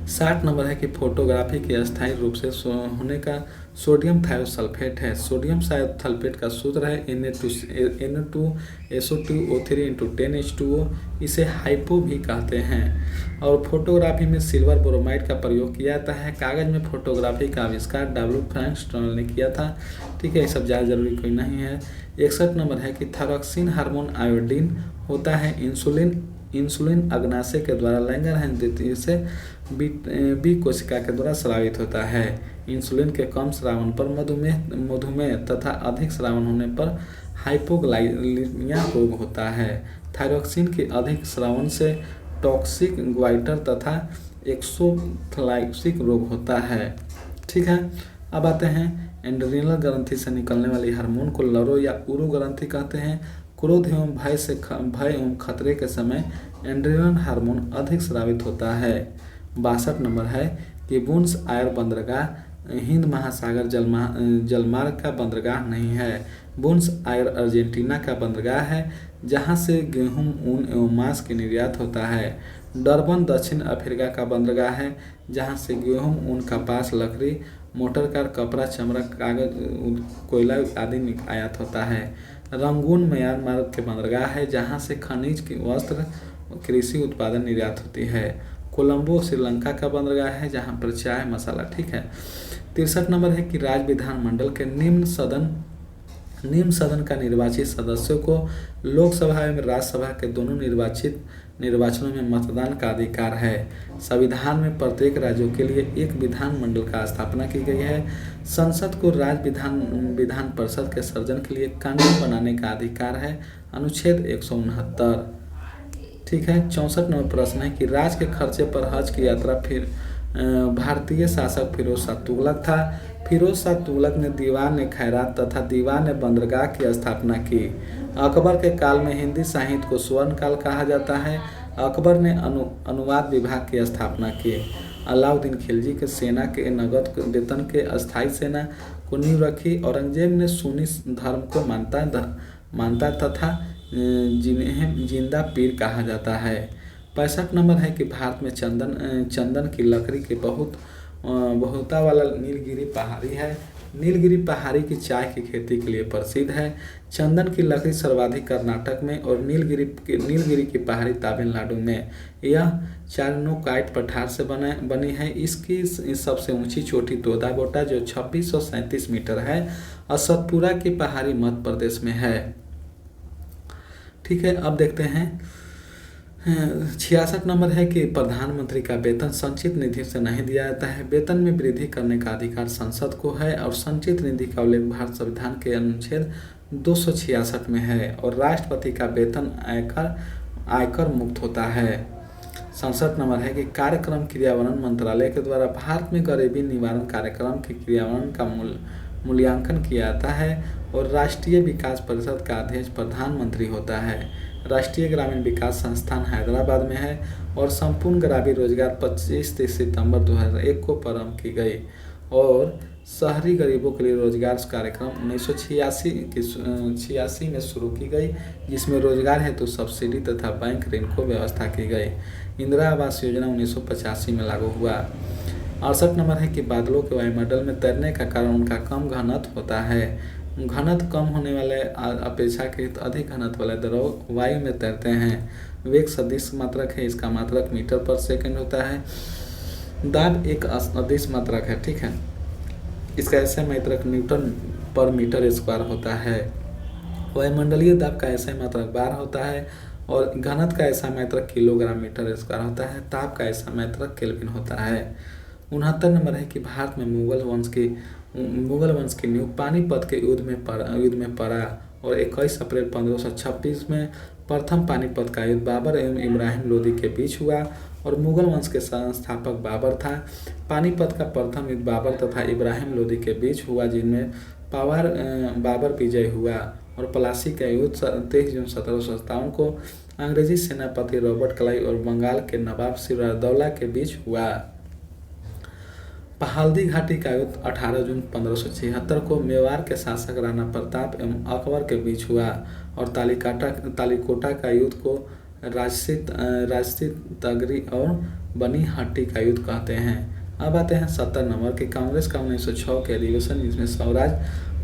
60 नंबर है कि फोटोग्राफी के अस्थायी रूप से होने का सोडियम थायोसल्फेट है। सोडियम थायोसल्फेट का सूत्र है Na2SO2O3 इसे हाइपो भी कहते हैं और फोटोग्राफी में सिल्वर ब्रोमाइड का प्रयोग किया जाता है। कागज में फोटोग्राफी का आविष्कार डब्ल्यू फ्रैंकस्टर्न ने किया था। ठीक है। ये सब ज़्यादा जरूरी कोई नहीं है। 61 नंबर है कि थायरॉक्सिन हार्मोन आयोडीन होता है। इंसुलिन अग्नाशय के द्वारा लैंगिक से बी कोशिका के द्वारा स्रावित होता है। इंसुलिन के कम स्रावन पर मधुमेह तथा अधिक स्रावन होने पर हाइपोग्लाइसीमिया रोग होता है। थायरॉक्सिन के अधिक स्रावन से टॉक्सिक ग्वाइटर तथा एक्सोथलाइसिक रोग होता है। ठीक है। अब आते हैं एड्रेनल ग्रंथि से निकलने वाली हार्मोन को लरो या उरो ग्रंथि कहते हैं। क्रोध एवं भय एवं खतरे के समय एड्रेनल हार्मोन अधिक स्रावित होता है। 62 नंबर है कि बुनस आयर बंदरगाह हिंद महासागर जलमार्ग का बंदरगाह नहीं है। बुनस आयर अर्जेंटीना का बंदरगाह है जहां से गेहूं, ऊन एवं मांस की निर्यात होता है। डरबन दक्षिण अफ्रीका का बंदरगाह है जहां से गेहूं, ऊन, कपास, लकड़ी, मोटर कार, कपड़ा, चमड़ा, कागज, कोयला आदि आयात होता है। रंगून म्यांमार के बंदरगाह है जहां से खनिज की वस्त्र, कृषि उत्पादन निर्यात होती है। कोलंबो श्रीलंका का बंदरगाह है जहां पर चाय, मसाला, ठीक है। 63 नंबर है कि राज्य विधानमंडल के निम्न सदन का निर्वाचित सदस्यों को लोकसभा एवं राज्यसभा के दोनों निर्वाचनों में मतदान का अधिकार है। संविधान में प्रत्येक राज्यों के लिए एक विधानमंडल का स्थापना की गई है। संसद को राज्य विधान परिषद के सृजन के लिए कानून बनाने का अधिकार है। अनुच्छेद 169, ठीक है। 64 नंबर प्रश्न है कि राज्य के खर्चे पर हज की यात्रा फिर भारतीय शासक फिरोज शाह तुगलक था। फिरोज शाह तुगलक ने दीवान ए खैरात तथा दीवान ए बंदरगाह की स्थापना की। अकबर के काल में हिंदी साहित्य को स्वर्ण काल कहा जाता है। अकबर ने अनुवाद विभाग की स्थापना की। अलाउद्दीन खिलजी के सेना के नगद वेतन के अस्थायी सेना को नींव रखी। औरंगजेब ने सुन्नी धर्म को मानता तथा जिन्हें जिंदा पीर कहा जाता है। 65 नंबर है कि भारत में चंदन की लकड़ी के बहुता वाला नीलगिरी पहाड़ी है। नीलगिरी पहाड़ी की चाय की खेती के लिए प्रसिद्ध है। चंदन की लकड़ी सर्वाधिक कर्नाटक में और नीलगिरी की पहाड़ी तमिलनाडु में। यह चारनोकाइट पठार से बनी है। इसकी सबसे ऊंची चोटी दोदाबोटा जो 2637 मीटर है और सतपुरा की पहाड़ी मध्य प्रदेश में है, ठीक है। अब देखते हैं 66 नंबर है कि प्रधानमंत्री का वेतन संचित निधि से नहीं दिया जाता है। वेतन में वृद्धि करने का अधिकार संसद को है और संचित निधि का उल्लेख भारत संविधान के अनुच्छेद 266 में है। और राष्ट्रपति का वेतन आयकर मुक्त होता है। 67 नंबर है कि कार्यक्रम क्रियान्वयन मंत्रालय के द्वारा भारत में गरीबी निवारण कार्यक्रम के क्रियान्वयन का मूल्यांकन किया जाता है और राष्ट्रीय विकास परिषद का अध्यक्ष प्रधानमंत्री होता है। राष्ट्रीय ग्रामीण विकास संस्थान हैदराबाद में है और संपूर्ण ग्रामीण रोजगार 25 सितंबर 2001 को प्रारंभ की गई और शहरी गरीबों के लिए रोजगार कार्यक्रम 1986 में शुरू की गई, जिसमें रोजगार हेतु सब्सिडी तथा बैंक ऋण को व्यवस्था की गई। इंदिरा आवास योजना 1985 में लागू हुआ। 68 नंबर है कि बादलों के वायुमंडल में तैरने का कारण उनका कम घनत्व होता है। घनत्व कम होने वाले अपेक्षाकृत अधिक घनत्व वाले द्रव वायु में तैरते हैं। वेग सदिश मात्रक है, इसका मात्रक मीटर पर सेकंड होता है। दाब एक अदिश मात्रक है, ठीक है। इसका ऐसे मात्रक न्यूटन पर मीटर स्क्वायर होता है। वायुमंडलीय दाब का ऐसा मात्रक बार होता है और घनत्व का ऐसा मात्रक किलोग्राम मीटर स्क्वायर होता है। ताप का ऐसा मात्रक केल्विन होता है। 69 नंबर है कि भारत में मुगल वंश की नींव पानीपत के युद्ध में पड़ा और 21 अप्रैल 1526 में प्रथम पानीपत का युद्ध बाबर एवं इब्राहिम लोदी के बीच हुआ और मुगल वंश के संस्थापक बाबर था। पानीपत का प्रथम युद्ध बाबर तथा इब्राहिम लोदी के बीच हुआ, जिनमें बाबर विजय हुआ और प्लासी का युद्ध 23 जून 1757 को अंग्रेजी सेनापति रॉबर्ट क्लाइव और बंगाल के नवाब सिराजदौला के बीच हुआ। पहालदी घाटी का युद्ध 18 जून 1576 को मेवाड़ के शासक राणा प्रताप एवं अकबर के बीच हुआ और तालीकोटा का युद्ध को राजसी तगरी और बनी हट्टी का युद्ध कहते हैं। अब आते हैं 70 नंबर की कांग्रेस का 1906 के अधिवेशन, जिसमें स्वराज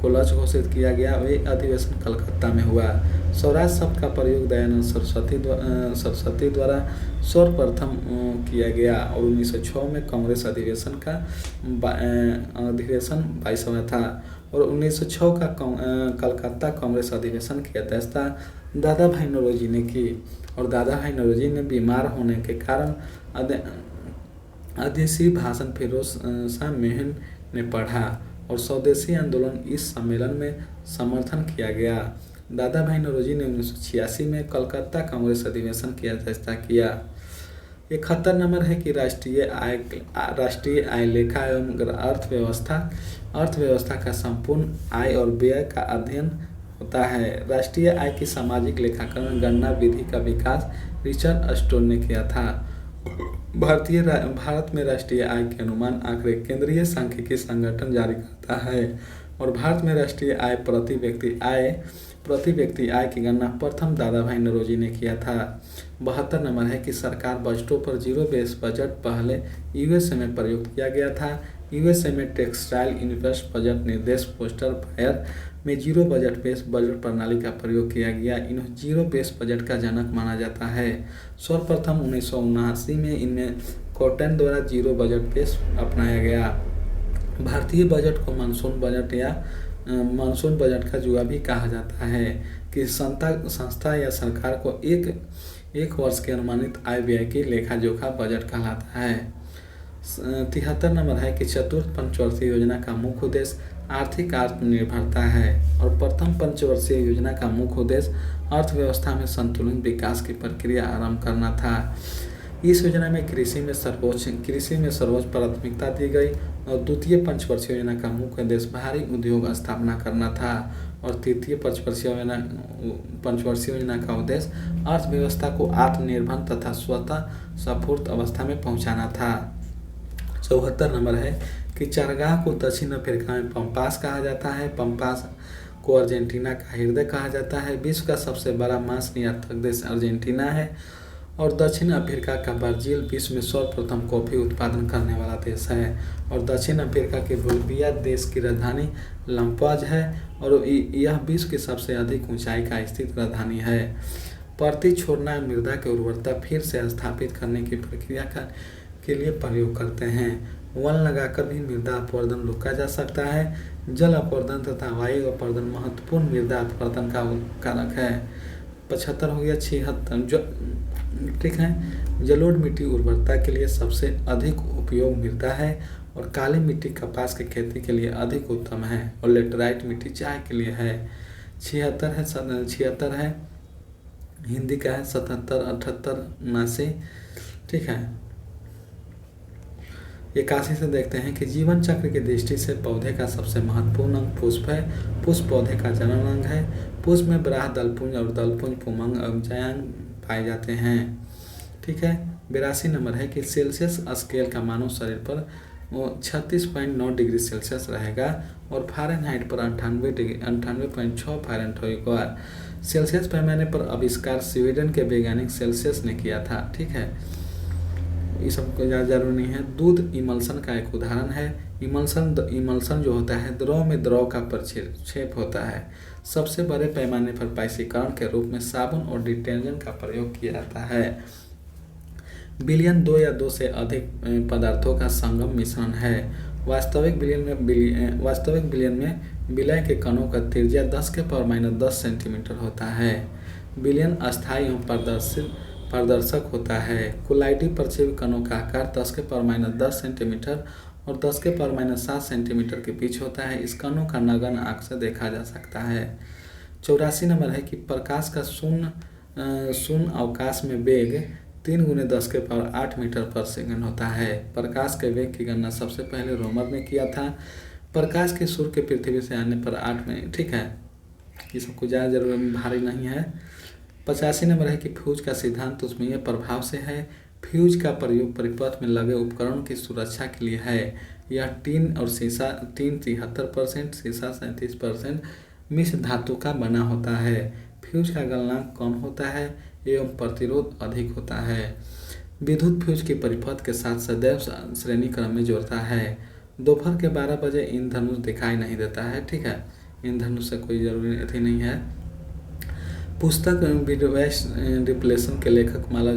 को लक्ष्य घोषित किया गया। वही अधिवेशन कलकत्ता में हुआ। स्वराज शब्द का प्रयोग दयानंद सरस्वती द्वारा सर्वप्रथम किया गया और 1906 में कांग्रेस अधिवेशन 22वां था और 1906 का कलकत्ता कांग्रेस अधिवेशन की अध्यक्षता दादा भाई नौरोजी ने की और दादा भाई नौरोजी ने बीमार होने के कारण अध्यक्षीय भाषण फिरोज शाह मेहन ने पढ़ा और स्वदेशी आंदोलन इस सम्मेलन में समर्थन किया गया। दादा भाई नौरोजी ने 1986 में कलकत्ता कांग्रेस अधिवेशन की अध्यक्षता किया। 71 नंबर है कि राष्ट्रीय आय लेखा एवं अर्थव्यवस्था का संपूर्ण आय और व्यय का अध्ययन होता है। राष्ट्रीय आय की सामाजिक लेखाकरण गणना विधि का विकास रिचर्ड स्टोर ने किया था। भारत में राष्ट्रीय आय के अनुमान आंकड़े केंद्रीय सांख्यिकी संगठन जारी करता है। और भारत में राष्ट्रीय आय प्रति व्यक्ति आय की गणना प्रथम दादा भाई नौरोजी ने किया था। 72 नंबर है कि सरकार बजटों पर जीरो बेस बजट पहले यूएसए में प्रयुक्त किया गया था। यूएसए में टेक्सटाइल इन्वेस्ट बजट निर्देश पोस्टर फायर में जीरो बजट बेस बजट प्रणाली का प्रयोग किया गया। इन्हें जीरो बेस बजट का जनक माना जाता है। सर्वप्रथम 1979 में इनमें कॉटन द्वारा जीरो बजट बेस अपनाया गया। भारतीय बजट को मानसून बजट का जुआ भी कहा जाता है कि संस्था या सरकार को एक वर्ष के अनुमानित आय व्यय की लेखा जोखा बजट कहलाता है। 73 नंबर है कि चतुर्थ पंचवर्षीय योजना का मुख्य उद्देश्य आर्थिक आत्मनिर्भरता है। और प्रथम पंचवर्षीय योजना का मुख्य उद्देश्य अर्थव्यवस्था में संतुलित विकास की प्रक्रिया आरंभ करना था। इस योजना में कृषि में सर्वोच्च प्राथमिकता दी गई। और द्वितीय पंचवर्षीय योजना का मुख्य उद्देश्य भारी उद्योग स्थापना करना था। और तृतीय पंचवर्षीय योजना का उद्देश्य अर्थव्यवस्था को आत्मनिर्भर तथा स्वतः स्फूर्त अवस्था में पहुंचाना था। 74 नंबर है कि चारागाह को दक्षिण अफ्रीका में पंपास कहा जाता है। पंपास को अर्जेंटीना का हृदय कहा जाता है। विश्व का सबसे बड़ा मांस निर्यातक देश अर्जेंटीना है। और दक्षिण अफ्रीका का ब्राजील विश्व में सर्वप्रथम कॉफी उत्पादन करने वाला देश है। और दक्षिण अफ्रीका के बोलिविया देश की राजधानी लंपज है। और यह विश्व की सबसे अधिक ऊंचाई का स्थित राजधानी है। परती छोड़ना मृदा की उर्वरता फिर से स्थापित करने की प्रक्रिया के लिए प्रयोग करते हैं। वन लगाकर भी मृदा अपवर्तन रोका जा सकता है। जल अपवर्तन तथा वायु अपवर्तन महत्वपूर्ण मृदा अपवर्तन का कारक है। 75 हो गया। 76 ठीक है। जलोढ़ मिट्टी उर्वरता के लिए सबसे अधिक उपयोग मृदा है। और काली मिट्टी कपास की खेती के लिए अधिक उत्तम है। और लेटराइट मिट्टी चाय के लिए है। 76 है। हिंदी का है 77, 78, 79। ठीक है। 81 से देखते हैं कि जीवन चक्र की दृष्टि से पौधे का सबसे महत्वपूर्ण अंग पुष्प है। पुष्प पौधे का जनन अंग है। पुष्प में बारह दलपुंज और दलपुंज पुमंग अग्रजांग पाए जाते हैं। ठीक है। 82 नंबर है कि सेल्सियस स्केल का मानव शरीर पर 36.9 डिग्री सेल्सियस रहेगा। और फ़ारेनहाइट पर 98.6 फ़ारेनहाइट सेल्सियस पैमाने पर आविष्कार स्वीडन के वैज्ञानिक सेल्सियस ने किया था। ठीक है। ये सबको जरूरी नहीं है। दूध इमल्सन का एक उदाहरण है। इमल्सन जो होता है द्रव में द्रव का प्रक्षेप होता है। सबसे बड़े पैमाने पर बाष्पीकरण के रूप में साबुन और डिटर्जेंट का प्रयोग किया जाता है। विलयन 2 या 2 से अधिक पदार्थों का संगम मिश्रण है। वास्तविक विलयन में विलय के कणों का त्रिज्या 10⁻⁻10 सेंटीमीटर होता है। विलयन अस्थायी एवं पारदर्शक होता है। कोलाइडी प्रक्षेपी कणों का आकार 10⁻10 सेंटीमीटर और 10⁻7 सेंटीमीटर के बीच होता है। इस कणों का नगन आँख से देखा जा सकता है। 84 नंबर है कि प्रकाश का शून्य अवकाश में वेग 3 × 10⁸ मीटर पर सेकंड होता है। प्रकाश के वेग की गणना सबसे पहले रोमर ने किया था। प्रकाश के सूर्य के पृथ्वी से आने पर 8 मिनट। ठीक है। ये सबको ज़्यादा जरूरी भारी नहीं है। 85 नंबर है कि फ्यूज का सिद्धांत ऊष्मीय प्रभाव से है। फ्यूज का प्रयोग परिपथ में लगे उपकरण की सुरक्षा के लिए है। यह टीन और शीशा 73%, शीशा 37% मिश्र धातु का बना होता है। फ्यूज का गलनांक कम होता है एवं प्रतिरोध अधिक होता है। विद्युत फ्यूज के परिपथ के साथ सदैव श्रेणी क्रम में जोड़ता है। दोपहर के 12 बजे इंद्रधनुष दिखाई नहीं देता है। ठीक है। इंद्रधनुष से कोई जरूरी नहीं है। पुस्तक डिप्लेशन के लेखक माला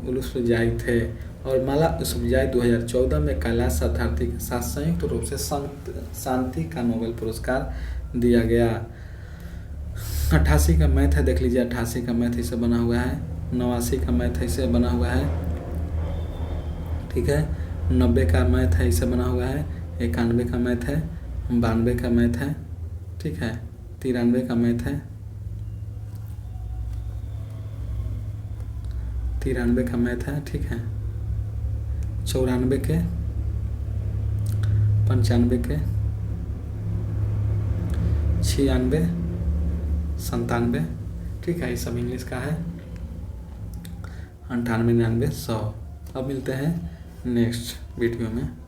यूसुफजई थे। और माला यूसुफजई 2014 में कैलाश सत्यार्थी के साथ संयुक्त रूप से शांति का नोबेल पुरस्कार दिया गया। 88 का मैथ है, देख लीजिए। 88 का मैथ इससे बना हुआ है। 89 का मैथ इससे बना हुआ है। ठीक है। 90 का मैथ है, इससे बना हुआ है। 91 का मैथ है। 92 का मैथ है। ठीक है। 93 का मैथ है। 93 का मैथ है। ठीक है। 94 के, 95 के, 96, 97। ठीक है। ये सब इंग्लिश का है। 98, 99, 100। अब मिलते हैं नेक्स्ट वीडियो में।